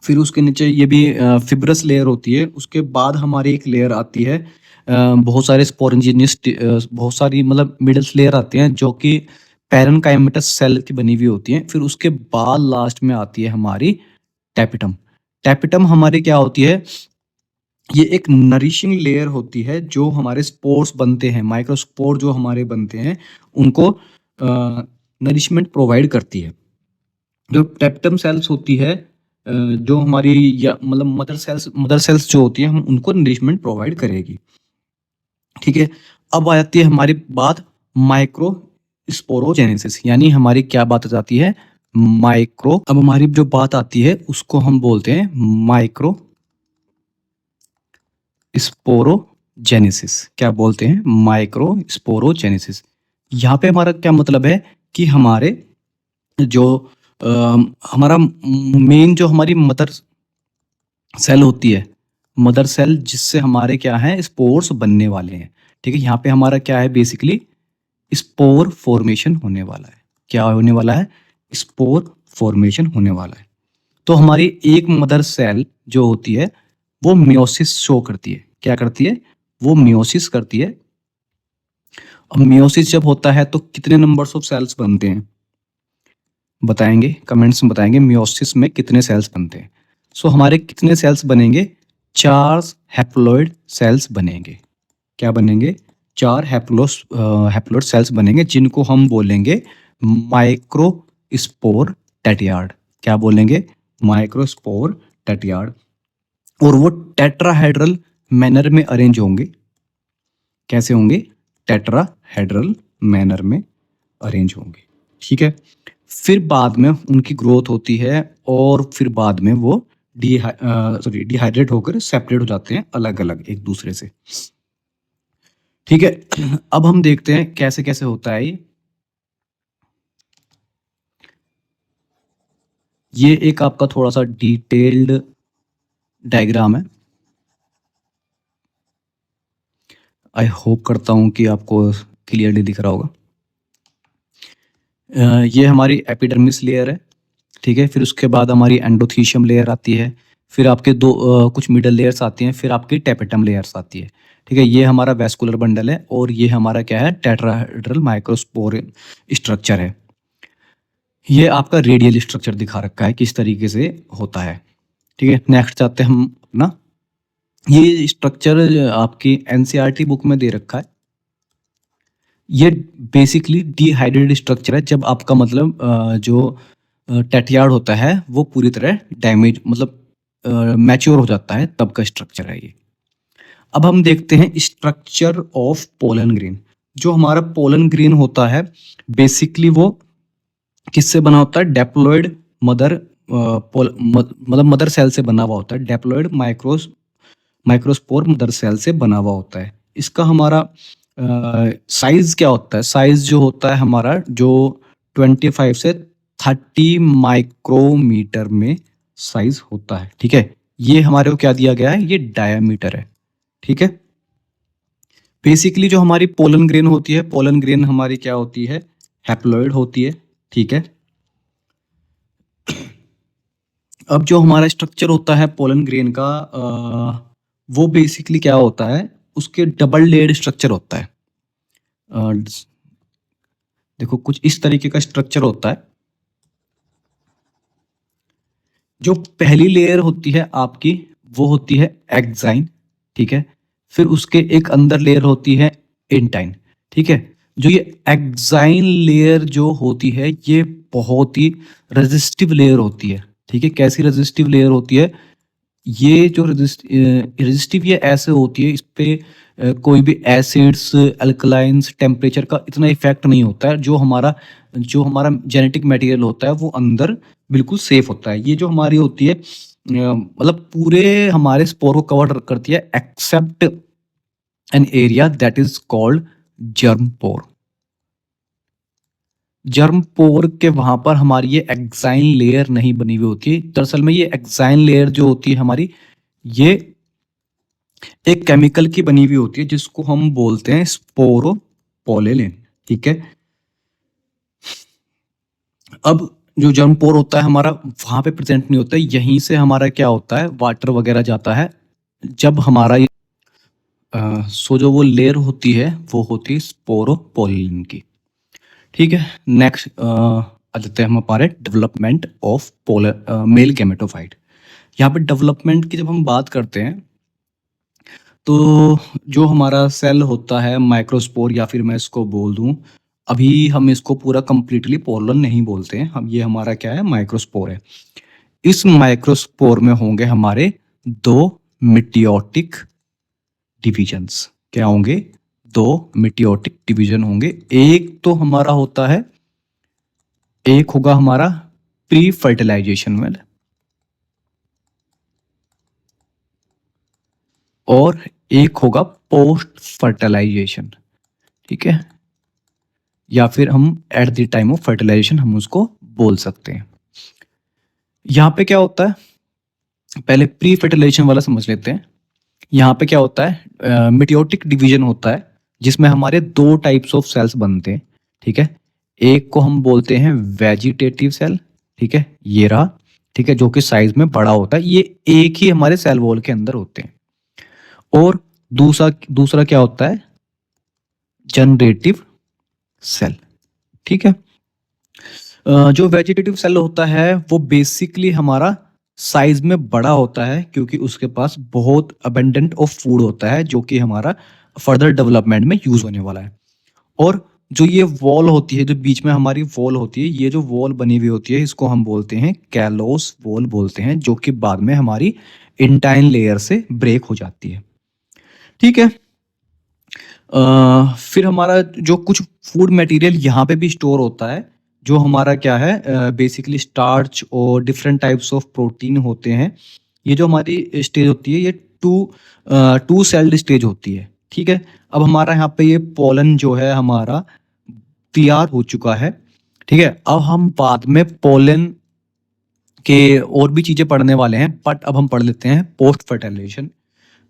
फिर उसके नीचे ये भी फिब्रस लेयर होती है। उसके बाद हमारी एक लेयर आती है, बहुत सारे स्पोरेंजिनियस बहुत सारी मतलब मिडल्स लेयर आती हैं जो कि पैरेनकाइमेटस सेल की बनी हुई होती हैं। फिर उसके बाद लास्ट में आती है हमारी टैपिटम। टैपिटम हमारी क्या होती है, ये एक नरिशिंग लेयर होती है जो हमारे स्पोर्स बनते हैं, माइक्रोस्पोर जो हमारे बनते हैं उनको नरिशमेंट प्रोवाइड करती है। जो टैपिटम सेल्स होती है जो हमारी या मतलब मदर सेल्स जो होती है हम उनको नरिशमेंट प्रोवाइड करेगी, ठीक है। अब आ जाती है हमारी बात माइक्रो स्पोरोजेनेसिस, यानी हमारी क्या बात आ जाती है, माइक्रो। अब हमारी जो बात आती है उसको हम बोलते हैं माइक्रो स्पोरोजेनेसिस। क्या बोलते हैं, माइक्रो स्पोरोजेनेसिस। यहाँ पे हमारा क्या मतलब है कि हमारे जो हमारा मेन जो हमारी मदर सेल होती है, मदर सेल जिससे हमारे क्या है स्पोर्स बनने वाले हैं, ठीक है। यहाँ पे हमारा क्या है, बेसिकली स्पोर फॉर्मेशन होने वाला है। क्या होने वाला है, स्पोर फॉर्मेशन होने वाला है। तो हमारी एक मदर सेल जो होती है वो मियोसिस शो करती है। क्या करती है, वो मियोसिस करती है। अब मियोसिस जब होता है तो कितने नंबर्स ऑफ सेल्स बनते हैं, बताएंगे कमेंट्स में, बताएंगे मियोसिस में कितने सेल्स बनते हैं। सो हमारे कितने सेल्स बनेंगे, 4 हैप्लॉइड सेल्स बनेंगे। क्या बनेंगे, 4 हैप्लॉइड सेल्स बनेंगे जिनको हम बोलेंगे माइक्रोस्पोर टेट्रायाड। क्या बोलेंगे, माइक्रोस्पोर टेट्रायाड। और वो टेट्राहेड्रल मैनर में अरेंज होंगे। कैसे होंगे, टेट्राहेड्रल मैनर में अरेंज होंगे, ठीक है। फिर बाद में उनकी ग्रोथ होती है और फिर बाद में वो डिहाइड्रेट होकर सेपरेट हो जाते हैं अलग अलग एक दूसरे से, ठीक है। अब हम देखते हैं कैसे कैसे होता है ये एक आपका थोड़ा सा डिटेल्ड डायग्राम है। आई होप करता हूं कि आपको क्लियरली दिख रहा होगा। ये हमारी एपिडर्मिस लेयर है, ठीक है। फिर उसके बाद हमारी एंडोथीशियम लेयर आती है। फिर आपके कुछ मिडल लेयर्स आती हैं। फिर आपकी टैपेटम लेयर्स आती है, ठीक है। ये हमारा वेस्कुलर बंडल है और ये हमारा क्या है, टेट्राहेड्रल माइक्रोस्पोर स्ट्रक्चर है। ये आपका रेडियल स्ट्रक्चर दिखा रखा है किस तरीके से होता है, ठीक है। नेक्स्ट आते हैं हम अपना, ये स्ट्रक्चर आपकी एनसीईआरटी बुक में दे रखा है। ये बेसिकली डिहाइड्रेटेड स्ट्रक्चर है जब आपका मतलब जो टेट्रायाड होता है वो पूरी तरह डैमेज मतलब मैच्योर हो जाता है, तब का स्ट्रक्चर है ये। अब हम देखते हैं स्ट्रक्चर ऑफ पोलन ग्रेन। जो हमारा पोलन ग्रेन होता है बेसिकली वो किससे बना होता है, डेप्लॉइड मतलब मदर सेल से बना हुआ होता है। डेप्लॉइड माइक्रोस्पोर मदर सेल से बना हुआ होता है। इसका हमारा साइज क्या होता है, साइज जो होता है हमारा जो 25 से 30 माइक्रोमीटर में साइज होता है, ठीक है। ये हमारे को क्या दिया गया है, ये डायामीटर है, ठीक है। बेसिकली जो हमारी पोलन ग्रेन होती है, पोलन ग्रेन हमारी क्या होती है, हैप्लॉइड होती है, ठीक है। अब जो हमारा स्ट्रक्चर होता है पोलन ग्रेन का वो बेसिकली क्या होता है, उसके डबल लेयर्ड स्ट्रक्चर होता है। देखो कुछ इस तरीके का स्ट्रक्चर होता है। जो पहली लेयर होती है आपकी वो होती है एक्साइन, ठीक है। फिर उसके एक अंदर लेयर होती है इंटाइन, ठीक है। जो ये एक्साइन लेयर जो होती है ये बहुत ही रेजिस्टिव लेयर होती है, ठीक है। कैसी रेजिस्टिव लेयर होती है? ये जो रेजिस्टिव ये ऐसे होती है, इस पे कोई भी एसिड्स, अल्कलाइंस, टेम्परेचर का इतना इफेक्ट नहीं होता है। जो हमारा जेनेटिक मटेरियल होता है वो अंदर बिल्कुल सेफ होता है। ये जो हमारी होती है मतलब पूरे हमारे स्पोर को कवर करती है except an area that is called germ pore. Germ pore के वहां पर हमारी ये एक्साइन लेयर नहीं बनी हुई होती है। दरअसल में ये एक्साइन लेयर जो होती है हमारी, ये एक केमिकल की बनी हुई होती है जिसको हम बोलते हैं स्पोरोपोलेन, ठीक है। अब जो जर्म पोर होता है हमारा वहां पे प्रेजेंट नहीं होता है, यहीं से हमारा क्या होता है वाटर वगैरह जाता है। जब हमारा ये सो जो वो लेयर होती है वो होती है स्पोरोपोलिन की, ठीक है। नेक्स्ट आ जाते हैं हम हमारे डेवलपमेंट ऑफ मेल गैमेटोफाइट। यहाँ पे डेवलपमेंट की जब हम बात करते हैं तो जो हमारा सेल होता है माइक्रोस्पोर, या फिर मैं इसको बोल दूं, अभी हम इसको पूरा कंप्लीटली पोलन नहीं बोलते हैं हम, ये हमारा क्या है माइक्रोस्पोर है। इस माइक्रोस्पोर में होंगे हमारे दो मिटियोटिक डिविजन्स। क्या होंगे? दो मिटियोटिक डिवीजन होंगे। एक तो हमारा होता है, एक होगा हमारा प्री फर्टिलाइजेशन में, और एक होगा पोस्ट फर्टिलाइजेशन, ठीक है। या फिर हम at the time of fertilization हम उसको बोल सकते हैं। यहाँ पे क्या होता है, पहले प्री फर्टिलाइजेशन वाला समझ लेते हैं। यहाँ पे क्या होता है, मिटियोटिक डिवीजन होता है जिसमें हमारे दो टाइप्स ऑफ सेल्स बनते हैं, ठीक है। एक को हम बोलते हैं वेजिटेटिव सेल, ठीक है, ये रहा, ठीक है, जो कि साइज में बड़ा होता है। ये एक ही हमारे सेल वॉल के अंदर होते हैं। और दूसरा दूसरा क्या होता है, जनरेटिव सेल, ठीक है। जो वेजिटेटिव सेल होता है वो बेसिकली हमारा साइज में बड़ा होता है क्योंकि उसके पास बहुत अबेंडेंट ऑफ फूड होता है जो कि हमारा फर्दर डेवलपमेंट में यूज होने वाला है। और जो ये वॉल होती है, जो बीच में हमारी वॉल होती है, ये जो वॉल बनी हुई होती है इसको हम बोलते हैं कैलोस वॉल बोलते हैं, जो कि बाद में हमारी इंटाइन लेयर से ब्रेक हो जाती है, ठीक है। फिर हमारा जो कुछ फूड मटेरियल यहाँ पे भी स्टोर होता है, जो हमारा क्या है बेसिकली स्टार्च और डिफरेंट टाइप्स ऑफ प्रोटीन होते हैं। ये जो हमारी स्टेज होती है ये टू सेल्ड स्टेज होती है, ठीक है। अब हमारा यहाँ पे ये पोलन जो है हमारा तैयार हो चुका है, ठीक है। अब हम बाद में पोलन के और भी चीजें पढ़ने वाले हैं, बट अब हम पढ़ लेते हैं पोस्ट फर्टिलाइजेशन।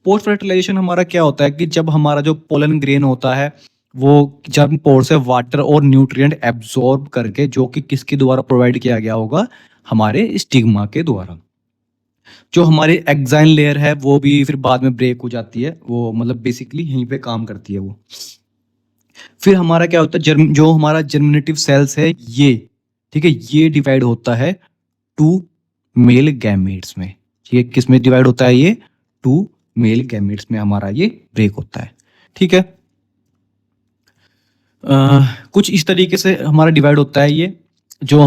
पोस्ट फर्टिलाइजेशन हमारा क्या होता है कि जब हमारा जो पोलन ग्रेन होता है वो जर्म पोर से वाटर और न्यूट्रिएंट एब्जॉर्ब करके, जो कि किसके द्वारा प्रोवाइड किया गया होगा, हमारे स्टिग्मा के द्वारा। जो हमारी एक्साइन लेयर है वो भी फिर बाद में ब्रेक हो जाती है, वो मतलब बेसिकली यहीं पे काम करती है वो। फिर हमारा क्या होता है, जो हमारा जर्मिनेटिव सेल्स है ये, ठीक है, ये डिवाइड होता है टू मेल गैमेट्स में, ठीक है। किस में डिवाइड होता है ये? टू मेल गैमेट्स में हमारा ये ब्रेक होता है, ठीक है। कुछ इस तरीके से हमारा डिवाइड होता है ये। जो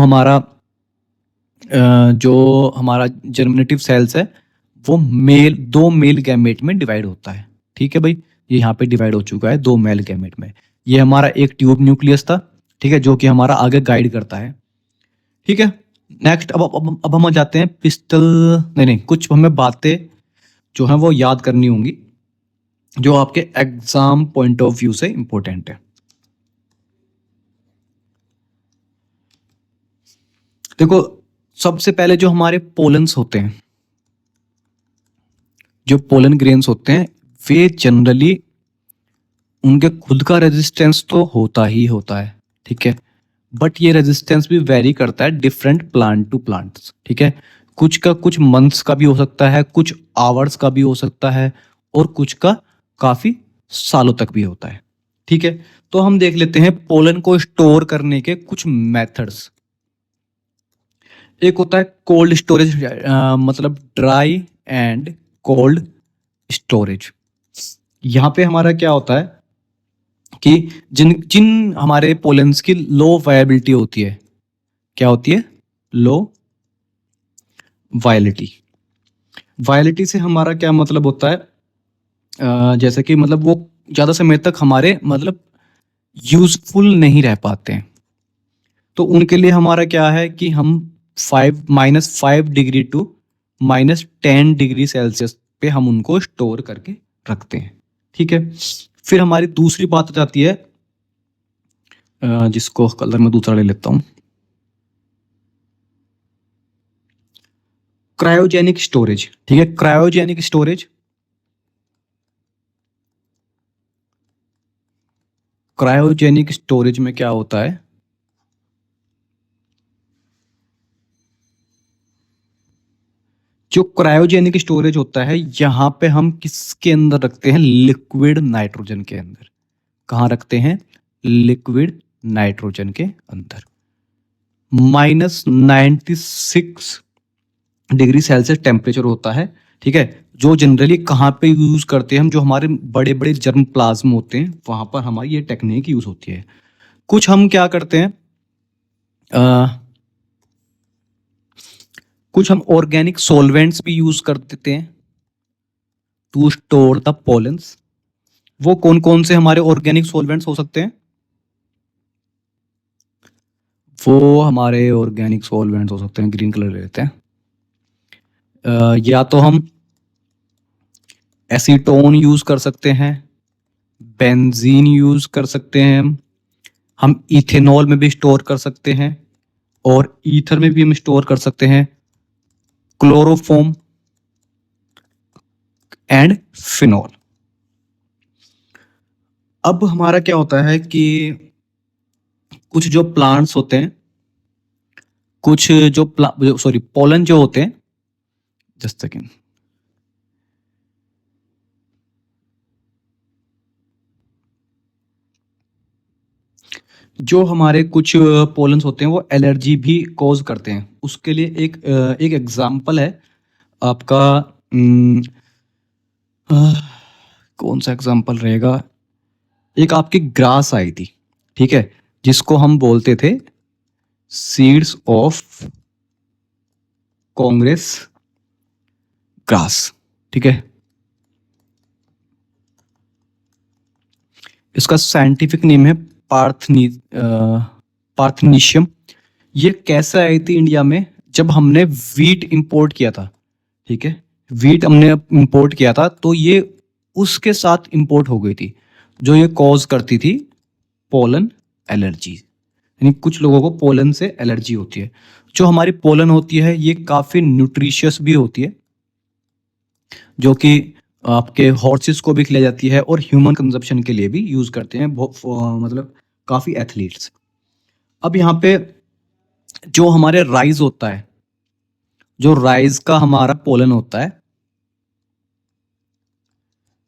हमारा जर्मिनेटिव सेल्स है वो दो मेल गैमेट में डिवाइड होता है, ठीक है भाई। ये यहाँ पे डिवाइड हो चुका है दो मेल गैमेट में। ये हमारा एक ट्यूब न्यूक्लियस था, ठीक है, जो कि हमारा आगे गाइड करता है, ठीक है। नेक्स्ट अब हम आ जाते हैं पिस्टल, नहीं, कुछ हमें बातें जो है वो याद करनी होंगी जो आपके एग्जाम पॉइंट ऑफ व्यू से इंपॉर्टेंट है। देखो सबसे पहले जो हमारे पोलन्स होते हैं, जो पोलन ग्रेन्स होते हैं, वे जनरली उनके खुद का रेजिस्टेंस तो होता ही होता है, ठीक है। बट ये रेजिस्टेंस भी वेरी करता है डिफरेंट प्लांट टू प्लांट्स, ठीक है। कुछ का कुछ मंथ्स का भी हो सकता है, कुछ आवर्स का भी हो सकता है, और कुछ का काफी सालों तक भी होता है, ठीक है, तो हम देख लेते हैं पोलन को स्टोर करने के कुछ मेथड्स। एक होता है कोल्ड स्टोरेज, मतलब ड्राई एंड कोल्ड स्टोरेज। यहाँ पे हमारा क्या होता है कि जिन जिन हमारे पोलेंस की लो वायबिलिटी होती है, क्या होती है, लो वायलिटी। वायलिटी से हमारा क्या मतलब होता है, जैसे कि मतलब वो ज़्यादा समय तक हमारे मतलब यूजफुल नहीं रह पाते हैं, तो उनके लिए हमारा क्या है कि हम -5 डिग्री टू -10 डिग्री सेल्सियस पे हम उनको स्टोर करके रखते हैं। ठीक है, फिर हमारी दूसरी बात आ जाती है, जिसको कलर में दूसरा ले लेता हूँ, क्रायोजेनिक स्टोरेज। ठीक है, क्रायोजेनिक स्टोरेज, क्रायोजेनिक स्टोरेज में क्या होता है, जो क्रायोजेनिक स्टोरेज होता है यहाँ पे हम किसके अंदर रखते हैं, लिक्विड नाइट्रोजन के अंदर। कहाँ रखते हैं, लिक्विड नाइट्रोजन के अंदर। -96 डिग्री सेल्सियस टेम्परेचर होता है। ठीक है, जो जनरली कहाँ पे यूज करते हैं हम, जो हमारे बड़े बड़े जर्म प्लाज्म होते हैं वहां पर हमारी ये टेक्निक यूज होती है। कुछ हम क्या करते हैं, कुछ हम ऑर्गेनिक सॉल्वेंट्स भी यूज कर देते हैं टू स्टोर द पोलेंस। वो कौन कौन से हमारे ऑर्गेनिक सॉल्वेंट्स हो सकते हैं, वो हमारे ऑर्गेनिक सॉल्वेंट्स हो सकते हैं, ग्रीन कलर ले लेते हैं, या तो हम एसीटोन यूज कर सकते हैं, बेंजीन यूज कर सकते हैं, हम इथेनॉल में भी स्टोर कर सकते हैं, और ईथर में भी हम स्टोर कर सकते हैं, क्लोरोफॉर्म एंड फिनॉल। अब हमारा क्या होता है कि कुछ जो प्लांट्स होते हैं, कुछ जो सॉरी पोलन जो होते हैं, जस्ट सेकेंड, जो हमारे कुछ पोलन्स होते हैं वो एलर्जी भी कॉज करते हैं। उसके लिए एक एग्जांपल है आपका, अम, अह, कौन सा एग्जांपल रहेगा, एक आपकी ग्रास आई थी, ठीक है, जिसको हम बोलते थे सीड्स ऑफ कांग्रेस ग्रास। ठीक है, इसका साइंटिफिक नेम है पार्थनीशियम। ये कैसे आई थी इंडिया में, जब हमने वीट इंपोर्ट किया था। ठीक है, वीट हमने इंपोर्ट किया था तो ये उसके साथ इंपोर्ट हो गई थी, जो ये कॉज करती थी पोलन एलर्जी। यानी कुछ लोगों को पोलन से एलर्जी होती है। जो हमारी पोलन होती है ये काफ़ी न्यूट्रिशियस भी होती है, जो कि आपके हॉर्सेस को भी खिलाई जाती है और ह्यूमन कंजप्शन के लिए भी यूज करते हैं मतलब काफी एथलीट्स। अब यहाँ पे जो हमारे राइस होता है, जो राइस का हमारा पोलन होता है,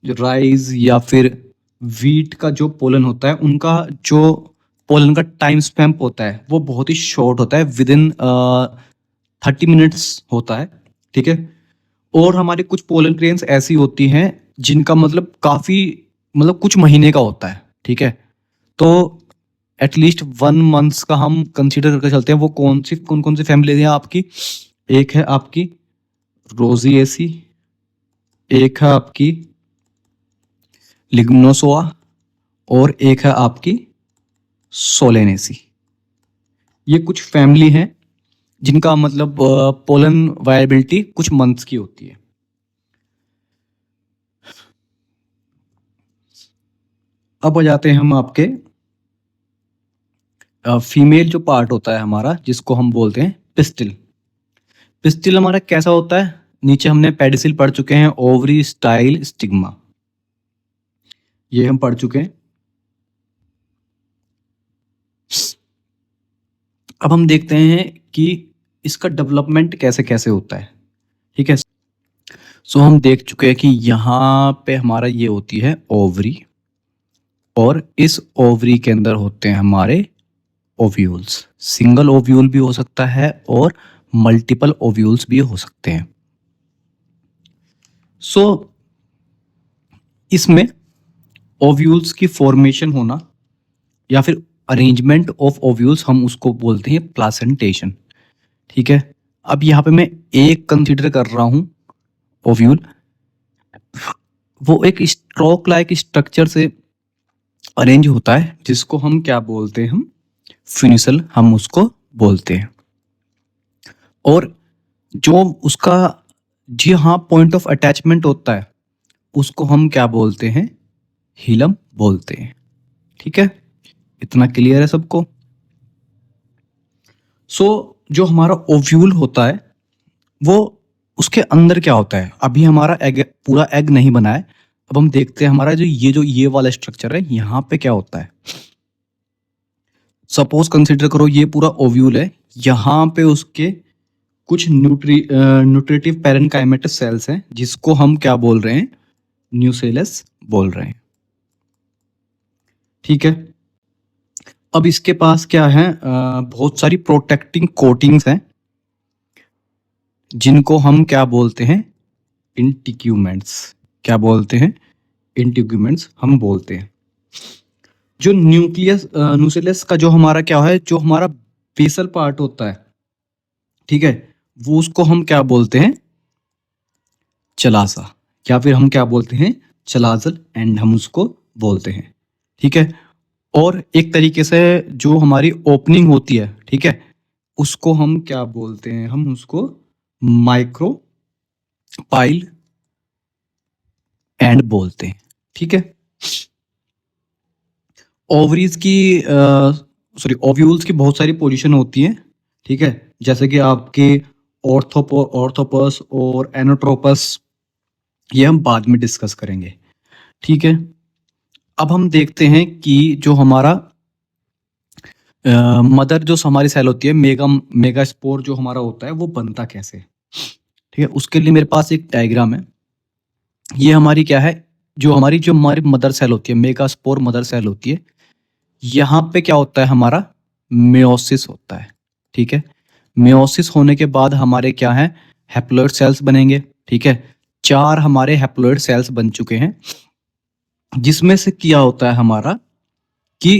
जो राइस या फिर वीट का जो पोलन होता है, उनका जो पोलन का टाइम स्पैम होता है वो बहुत ही शॉर्ट होता है, विद इन 30 मिनट्स होता है। ठीक है, और हमारे कुछ पोलन ग्रेन्स ऐसी होती हैं जिनका मतलब काफी मतलब कुछ महीने का होता है। ठीक है, तो एटलीस्ट 1 मंथ्स का हम कंसीडर करके चलते हैं। वो कौन कौन सी फैमिली है आपकी, एक है आपकी रोजिएसी, एक है आपकी लिग्नोसोआ, और एक है आपकी सोलेनेसी। ये कुछ फैमिली हैं जिनका मतलब पोलन वायबिलिटी कुछ मंथ्स की होती है। अब आ जाते हैं हम आपके फीमेल जो पार्ट होता है हमारा, जिसको हम बोलते हैं पिस्टिल। पिस्टिल हमारा कैसा होता है, नीचे हमने पेडिसिल पढ़ चुके हैं, ओवरी स्टाइल स्टिग्मा, ये हम पढ़ चुके हैं। अब हम देखते हैं कि इसका डेवलपमेंट कैसे कैसे होता है। ठीक है, सो हम देख चुके हैं कि यहाँ पे हमारा ये होती है ओवरी, और इस ओवरी के अंदर होते हैं हमारे ओव्यूल्स। सिंगल ओव्यूल भी हो सकता है और मल्टीपल ओव्यूल्स भी हो सकते हैं। सो इसमें ओव्यूल्स की फॉर्मेशन होना या फिर अरेंजमेंट ऑफ ओव्यूल्स, हम उसको बोलते हैं प्लासेंटेशन। ठीक है, अब यहाँ पे मैं एक कंसीडर कर रहा हूँ ओव्यूल। वो एक स्ट्रोक लाइक स्ट्रक्चर से अरेंज होता है जिसको हम क्या बोलते हैं, हम फ्यूनिसल हम उसको बोलते हैं। और जो उसका जी हाँ पॉइंट ऑफ अटैचमेंट होता है उसको हम क्या बोलते हैं, हिलम बोलते हैं। ठीक है, इतना क्लियर है सबको? सो जो हमारा ओव्यूल होता है वो, उसके अंदर क्या होता है, अभी हमारा एग पूरा एग नहीं बना है। अब हम देखते हैं हमारा जो ये वाला स्ट्रक्चर है, यहाँ पे क्या होता है। सपोज कंसिडर करो ये पूरा ओव्यूल है, यहाँ पे उसके कुछ न्यूट्रिटिव पैरेनकाइमेटस सेल्स हैं जिसको हम क्या बोल रहे हैं, न्यूसेलस बोल रहे हैं। ठीक है, अब इसके पास क्या है, बहुत सारी प्रोटेक्टिंग कोटिंग्स हैं जिनको हम क्या बोलते हैं, इंटिग्यूमेंट्स। क्या बोलते हैं, इंटिग्यूमेंट्स हम बोलते हैं। जो न्यूसेलस का जो हमारा क्या है, जो हमारा बेसल पार्ट होता है, ठीक है, वो उसको हम क्या बोलते हैं, चलासा, या फिर हम क्या बोलते हैं, चलाजल एंड हम उसको बोलते हैं। ठीक है, और एक तरीके से जो हमारी ओपनिंग होती है, ठीक है, उसको हम क्या बोलते हैं, हम उसको माइक्रो पाइल एंड बोलते हैं। ठीक है, ओवरीज की ओव्यूल्स की बहुत सारी पोजीशन होती हैं। ठीक है, जैसे कि आपके ऑर्थोपस और एनोट्रोपस, ये हम बाद में डिस्कस करेंगे। ठीक है, अब हम देखते हैं कि जो हमारा मदर जो हमारी सेल होती है, मेगास्पोर जो हमारा होता है वो बनता कैसे। ठीक है, उसके लिए मेरे पास एक डायग्राम है। ये हमारी क्या है, जो हमारी मदर सेल होती है, मेगास्पोर मदर सेल होती है, यहाँ पे क्या होता है, हमारा मेयोसिस होता है। ठीक है, मेयोसिस होने के बाद हमारे क्या है, हैप्लॉइड सेल्स बनेंगे। ठीक है, 4 हमारे हैप्लॉइड सेल्स बन चुके हैं, जिसमें से क्या होता है हमारा कि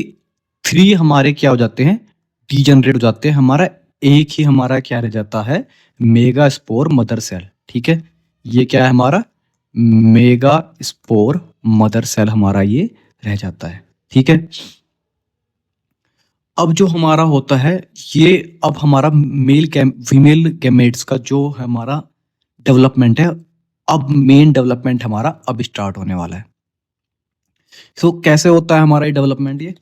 3 हमारे क्या हो जाते हैं, डीजनरेट हो जाते हैं। हमारा एक ही हमारा क्या रह जाता है, मेगा स्पोर मदर सेल। ठीक है, ये क्या है हमारा, मेगा स्पोर मदर सेल हमारा ये रह जाता है। ठीक है, अब जो हमारा होता है ये, अब हमारा फीमेल गैमेट्स का जो हमारा डेवलपमेंट है, अब मेन डेवलपमेंट हमारा अब स्टार्ट होने वाला है। सो कैसे होता है हमारा ये डेवलपमेंट, ये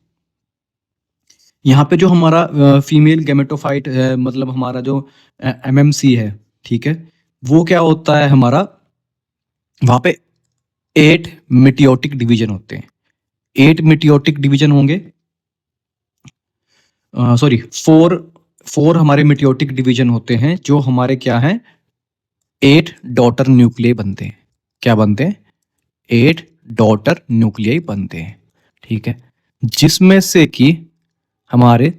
यहाँ पे जो हमारा फीमेल गैमेटोफाइट है, मतलब हमारा जो एमएमसी है, ठीक है, वो क्या होता है हमारा, वहां पे 8 मिटियोटिक डिवीजन होते हैं। 8 मिटियोटिक डिवीजन होंगे, सॉरी 4 हमारे मिटियोटिक डिवीजन होते हैं, जो हमारे क्या है, 8 डॉटर न्यूक्लियाई बनते हैं। क्या बनते हैं, 8 डॉटर न्यूक्लियाई बनते हैं। ठीक है, जिसमें से कि हमारे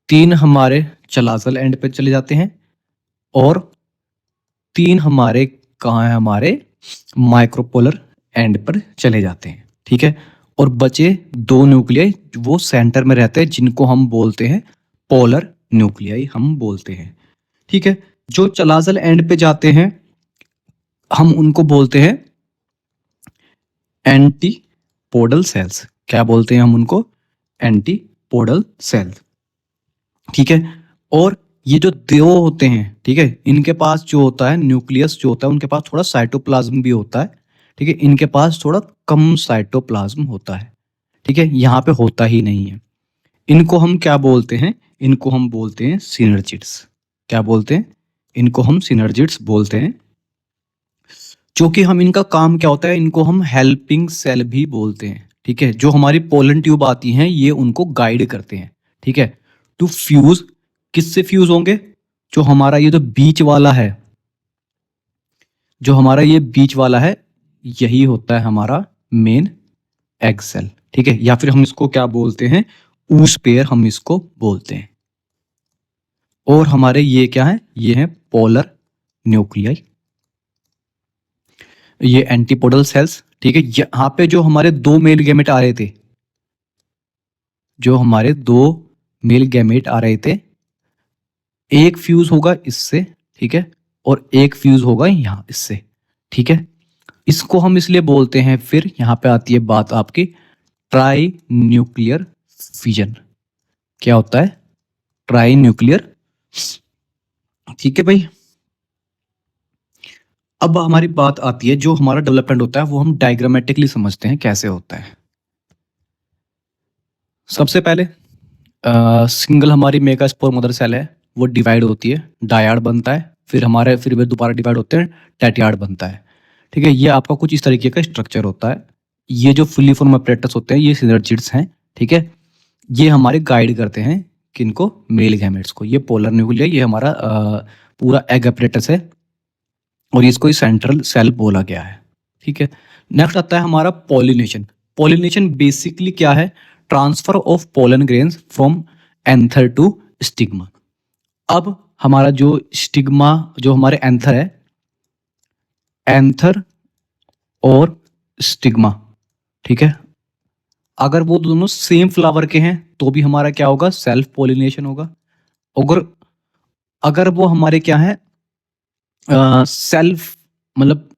3 हमारे चलासल एंड पे चले जाते हैं और 3 हमारे कहाँ है, हमारे माइक्रोपोलर एंड पर चले जाते हैं। ठीक है, और बचे 2 न्यूक्लियाई वो सेंटर में रहते हैं, जिनको हम बोलते हैं पोलर न्यूक्लियाई हम बोलते हैं। ठीक है, जो चलासल एंड पे जाते हैं हम उनको बोलते हैं एंटीपोडल सेल्स। क्या बोलते हैं हम उनको, एंटीपोडल सेल्स। ठीक है, और ये जो 2 होते हैं, ठीक है, इनके पास जो होता है न्यूक्लियस जो होता है, उनके पास थोड़ा साइटोप्लाज्म भी होता है। ठीक है, इनके पास थोड़ा कम साइटोप्लाज्म होता है। ठीक है, यहाँ पे होता ही नहीं है। इनको हम क्या बोलते हैं, इनको हम बोलते हैं सिनर्जिड्स। क्या बोलते हैं, इनको हम सिनर्जिड्स बोलते हैं। जो कि हम, इनका काम क्या होता है, इनको हम हेल्पिंग सेल भी बोलते हैं। ठीक है, जो हमारी पोलन ट्यूब आती हैं ये उनको गाइड करते हैं। ठीक है, टू फ्यूज, किससे फ्यूज होंगे, जो हमारा ये जो बीच वाला है, जो हमारा ये बीच वाला है, यही होता है हमारा मेन एग सेल। ठीक है, या फिर हम इसको क्या बोलते हैं, ऊस पेयर हम इसको बोलते हैं। और हमारे ये क्या है, ये है पोलर न्यूक्लियाई, ये एंटीपोडल सेल्स। ठीक है, यहाँ पे जो हमारे दो मेल गैमेट आ रहे थे, जो हमारे दो मेल गैमेट आ रहे थे, एक फ्यूज होगा इससे, ठीक है, और एक फ्यूज होगा यहां इससे। ठीक है, इसको हम इसलिए बोलते हैं, फिर यहां पे आती है बात आपकी ट्राई न्यूक्लियर फिजन। क्या होता है, ट्राई न्यूक्लियर। ठीक है भाई, अब हमारी बात आती है, जो हमारा डेवलपमेंट होता है वो हम डायग्रामेटिकली समझते हैं कैसे होता है। सबसे पहले सिंगल हमारी मेगास्पोर मदर सेल है, वो डिवाइड होती है, डायाड बनता है, फिर वे दोबारा डिवाइड होते हैं, टेट्रायाड बनता है। ठीक है, ये आपका कुछ इस तरीके का स्ट्रक्चर होता है। ये जो फुली फॉर्म अपरेटस होते हैं, ये सिनर्जिड्स हैं। ठीक है, ये हमारे गाइड करते हैं किनको, मेल गैमेट्स को। ये पोलर न्यूक्लिया, ये हमारा पूरा एग अपरेटस है, और इसको सेंट्रल सेल बोला गया है। ठीक है, नेक्स्ट आता है हमारा पॉलिनेशन। पॉलिनेशन बेसिकली क्या है, transfer of pollen grains from anther to stigma. अब हमारा जो स्टिग्मा, जो हमारे एंथर है, एंथर और स्टिग्मा, ठीक है, अगर वो दोनों सेम फ्लावर के हैं तो भी हमारा क्या होगा, सेल्फ पॉलिनेशन होगा। अगर अगर वो हमारे क्या है, सेल्फ मतलब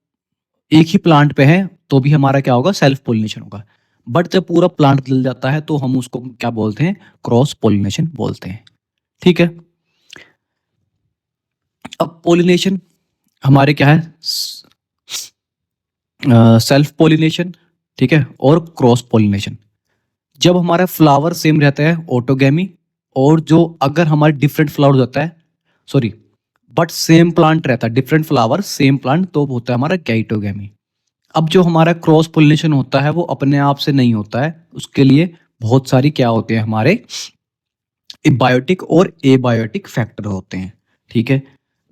एक ही प्लांट पे है तो भी हमारा क्या होगा, सेल्फ पॉलिनेशन होगा। बट जब पूरा प्लांट बदल जाता है तो हम उसको क्या बोलते हैं, क्रॉस पॉलिनेशन बोलते हैं। ठीक है, अब पॉलिनेशन हमारे क्या है, सेल्फ पॉलिनेशन, ठीक है, और क्रॉस पॉलिनेशन। जब हमारा फ्लावर सेम रहता है, ऑटोगैमी, और जो अगर हमारे डिफरेंट फ्लावर होता है, सॉरी, बट सेम प्लांट रहता है, डिफरेंट फ्लावर सेम प्लांट, तो होता है हमारा गैइटोगैमी। अब जो हमारा क्रॉस पोलिनेशन होता है वो अपने आप से नहीं होता है, उसके लिए बहुत सारी क्या होते हैं, हमारे बायोटिक और एबायोटिक फैक्टर होते हैं। ठीक है,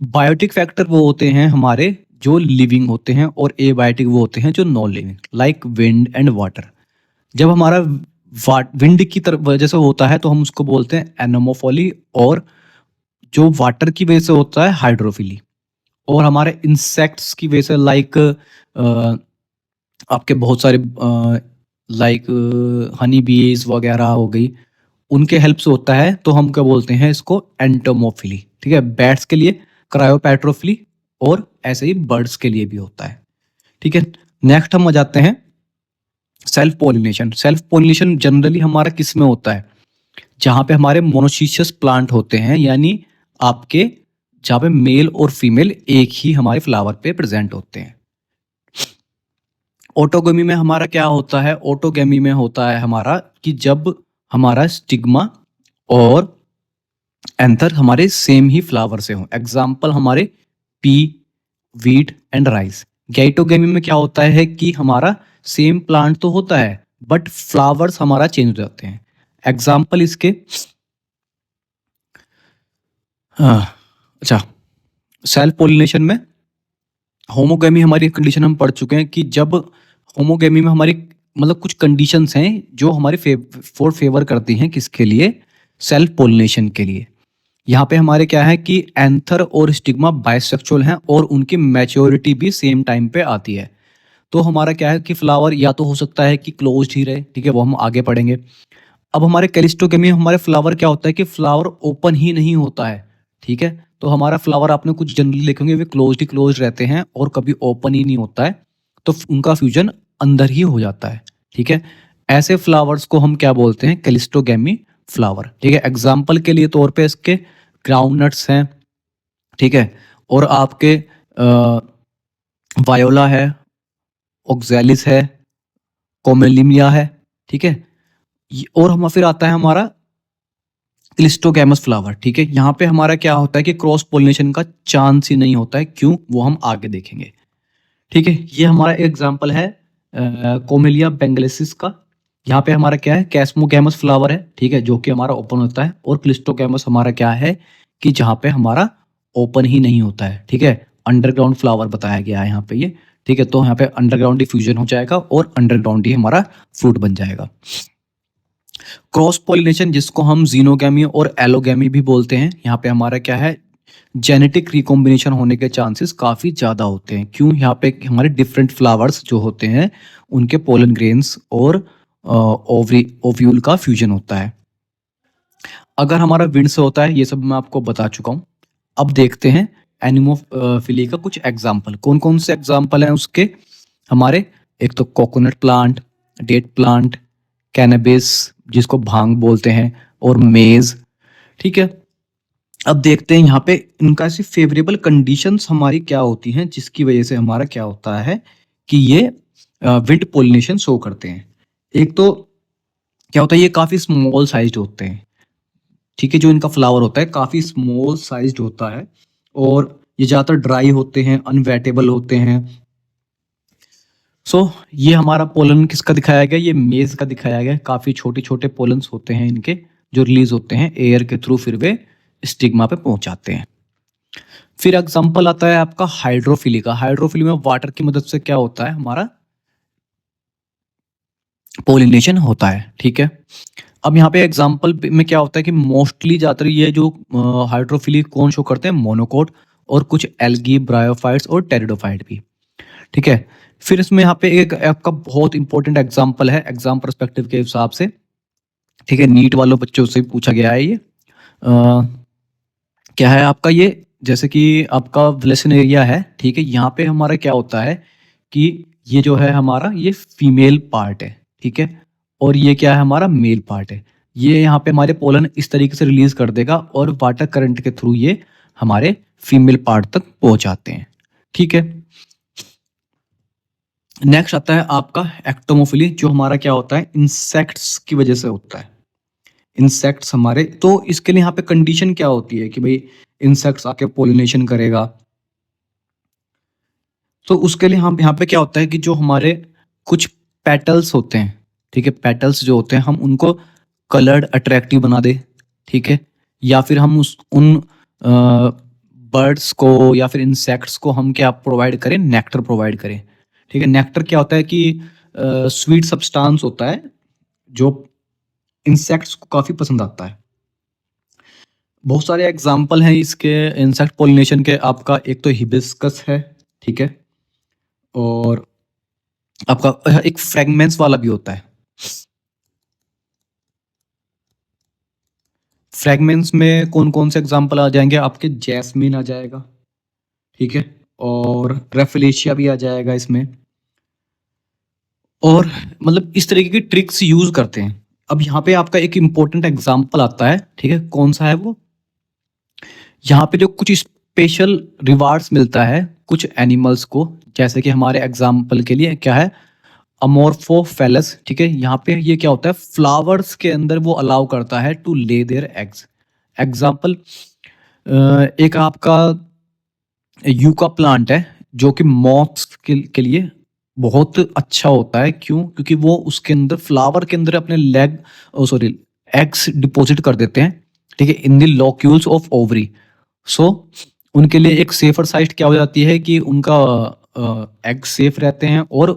बायोटिक फैक्टर वो होते हैं हमारे जो लिविंग होते हैं, और एबायोटिक वो होते हैं जो non living, like wind and water. जब हमारा विंड की तरफ वजह से होता है तो हम उसको बोलते हैं एनोमोफोली, और जो वाटर की वजह से होता है हाइड्रोफिली, और हमारे इंसेक्ट्स की वजह से लाइक आपके बहुत सारे लाइक हनी बीज वगैरह हो गई, उनके हेल्प से होता है, तो हम क्या बोलते हैं इसको, एंटोमोफिली। ठीक है, बैट्स के लिए क्रायोपैट्रोफिली, और ऐसे ही बर्ड्स के लिए भी होता है। ठीक है, नेक्स्ट हम आ जाते हैं self pollination. Self pollination generally हमारा किस में होता है, जहां पे हमारे मोनोसिशियस प्लांट होते हैं, यानी आपके जहां पे मेल और फीमेल एक ही हमारे फ्लावर पे प्रेजेंट होते हैं। ऑटोगेमी में हमारा क्या होता है, ऑटोगेमी में होता है हमारा कि जब हमारा स्टिग्मा और एंथर हमारे सेम ही फ्लावर से हो। एग्जाम्पल हमारे पी, वीट एंड राइस। गैइटोगेमी में क्या होता है कि हमारा सेम प्लांट तो होता है बट फ्लावर्स हमारा चेंज हो जाते हैं। एग्जाम्पल इसके अच्छा, सेल्फ पोलिनेशन में होमोगेमी हमारी कंडीशन हम पढ़ चुके हैं कि जब होमोगेमी में हमारी मतलब कुछ कंडीशंस हैं जो हमारे फेवर करती हैं, किसके लिए, सेल्फ पोलिनेशन के लिए। यहाँ पे हमारे क्या है कि एंथर और स्टिग्मा बाइसेक्सुअल हैं, और उनकी मैच्योरिटी भी सेम टाइम पे आती है। तो हमारा क्या है कि फ्लावर या तो हो सकता है कि क्लोज्ड ही रहे, ठीक है, वो हम आगे पढ़ेंगे। अब हमारे कैलिस्टोगेमी में हमारे फ्लावर क्या होता है कि फ्लावर ओपन ही नहीं होता है। ठीक है, तो हमारा फ्लावर आपने कुछ जनरली देखेंगे वे क्लोज्ड ही क्लोज रहते हैं और कभी ओपन ही नहीं होता है, तो उनका फ्यूजन अंदर ही हो जाता है। ठीक है, ऐसे फ्लावर्स को हम क्या बोलते हैं, कैलिस्टोगेमी फ्लावर। ठीक है, एग्जाम्पल के लिए तौर पे इसके ग्राउंडनट्स हैं, ठीक है, और आपके वायोला है, ऑक्सैलिस है, कोमेलिमिया है। ठीक है, और हम फिर आता है हमारा क्लिस्टोगैमस फ्लावर। ठीक है, यहाँ पे हमारा क्या होता है कि क्रॉस पोलिनेशन का चांस ही नहीं होता है, क्यों, वो हम आगे देखेंगे। ठीक है, ये हमारा एग्जांपल है कोमेलिया बेंगलेसिस का। यहाँ पे हमारा क्या है, कैस्मोगैमस फ्लावर है, ठीक है, जो कि हमारा ओपन होता है, और क्लिस्टोगैमस हमारा क्या है कि जहाँ पे हमारा ओपन ही नहीं होता है। ठीक है, अंडरग्राउंड फ्लावर बताया गया है यहाँ पे ये। ठीक है, तो यहाँ पे अंडरग्राउंड डिफ्यूजन हो जाएगा और अंडरग्राउंड ही हमारा फ्रूट बन जाएगा। क्रॉस पॉलिनेशन जिसको हम जीनोगैमी और एलोगैमी भी बोलते हैं, यहाँ पे हमारा क्या है, जेनेटिक रिकॉम्बिनेशन होने के चांसेस काफ़ी ज़्यादा होते हैं। क्यों? यहाँ पे हमारे डिफरेंट फ्लावर्स जो होते हैं उनके पोलन ग्रेन्स और ओव्यूल का फ्यूजन होता है। अगर हमारा विंड से होता है, ये सब मैं आपको बता चुका हूँ। अब देखते हैं एनिमोफिली का कुछ एग्जाम्पल। कौन कौन से एग्जाम्पल हैं उसके हमारे? एक तो coconut plant, date plant, cannabis जिसको भांग बोलते हैं, और मेज। ठीक है, अब देखते हैं यहाँ पे इनका ऐसी फेवरेबल कंडीशंस हमारी क्या होती हैं जिसकी वजह से हमारा क्या होता है कि ये विंड पोलिनेशन शो करते हैं। एक तो क्या होता है, ये काफी स्मॉल साइज्ड होते हैं। ठीक है, जो इनका फ्लावर होता है काफी स्मॉल साइज्ड होता है और ये ज्यादातर ड्राई होते हैं, अनवेटेबल होते हैं। सो ये हमारा पोलन किसका दिखाया गया? ये मेज का दिखाया गया। काफी छोटे छोटे पोलन्स होते हैं इनके जो रिलीज होते हैं एयर के थ्रू, फिर वे स्टिग्मा पे पहुंचाते हैं। फिर एग्जांपल आता है आपका हाइड्रोफिली का। हाइड्रोफिली में वाटर की मदद से क्या होता है, हमारा पोलिनेशन होता है। ठीक है, अब यहाँ पे एग्जांपल में क्या होता है कि मोस्टली ज्यादातर ये जो हाइड्रोफिली कौन शो करते हैं? मोनोकोट और कुछ एल्गी, ब्रायोफाइट्स और टेरिडोफाइट भी। ठीक है, फिर इसमें यहाँ पे एक आपका बहुत इंपॉर्टेंट एग्जांपल है एग्जाम पर्सपेक्टिव के हिसाब से। ठीक है, नीट वालों बच्चों से पूछा गया है ये। क्या है आपका ये? जैसे कि आपका विलेसन एरिया है, ठीक है, यहाँ पे हमारा क्या होता है कि ये जो है हमारा ये फीमेल पार्ट है। ठीक है, और ये क्या है, हमारा मेल पार्ट है। ये यहाँ पे हमारे पोलन इस तरीके से रिलीज कर देगा और वाटर करंट के थ्रू ये हमारे फीमेल पार्ट तक पहुंचाते हैं। ठीक है, नेक्स्ट आता है आपका एक्टोमोफिली, जो हमारा क्या होता है, इंसेक्ट्स की वजह से होता है। इंसेक्ट्स हमारे, तो इसके लिए यहाँ पे कंडीशन क्या होती है कि भाई इंसेक्ट्स आके पोलिनेशन करेगा। तो उसके लिए हम यहाँ पे क्या होता है कि जो हमारे कुछ पेटल्स होते हैं, ठीक है, पेटल्स जो होते हैं हम उनको कलर्ड अट्रैक्टिव बना दे। ठीक है, या फिर हम उन बर्ड्स को या फिर इंसेक्ट्स को हम क्या प्रोवाइड करें? नेक्टर प्रोवाइड करें। ठीक है, नेक्टर क्या होता है कि स्वीट सब्सटेंस होता है जो इंसेक्ट्स को काफी पसंद आता है। बहुत सारे एग्जाम्पल हैं इसके इंसेक्ट पोलिनेशन के। आपका एक तो हिबिस्कस है, ठीक है, और आपका एक फ्रेगमेंट्स वाला भी होता है। फ्रेगमेंट्स में कौन कौन से एग्जाम्पल आ जाएंगे आपके? जैस्मिन आ जाएगा, ठीक है, और रेफलेशिया भी आ जाएगा इसमें। और मतलब इस तरीके की ट्रिक्स यूज करते हैं। अब यहाँ पे आपका एक इंपॉर्टेंट एग्जाम्पल आता है, ठीक है, कौन सा है वो? यहाँ पे जो कुछ स्पेशल रिवार्ड्स मिलता है कुछ एनिमल्स को, जैसे कि हमारे एग्जाम्पल के लिए क्या है, अमोर्फोफेलस। ठीक है, यहाँ पे ये क्या होता है, फ्लावर्स के अंदर वो अलाउ करता है to lay their eggs. Example एक आपका यूका प्लांट है जो कि मॉथ्स के लिए बहुत अच्छा होता है। क्यों? क्योंकि वो उसके अंदर फ्लावर के अंदर अपने एग्स डिपॉजिट कर देते हैं। ठीक है, in the locules of ovary. So उनके लिए एक सेफर साइड क्या हो जाती है कि उनका एग सेफ रहते हैं, और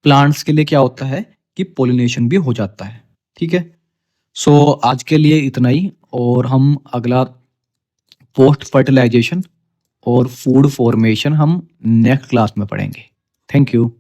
प्लांट्स के लिए क्या होता है कि पोलिनेशन भी हो जाता है। ठीक है, सो आज के लिए इतना ही, और हम अगला पोस्ट फर्टिलाइजेशन और फूड फॉर्मेशन हम नेक्स्ट क्लास में पढ़ेंगे। Thank you.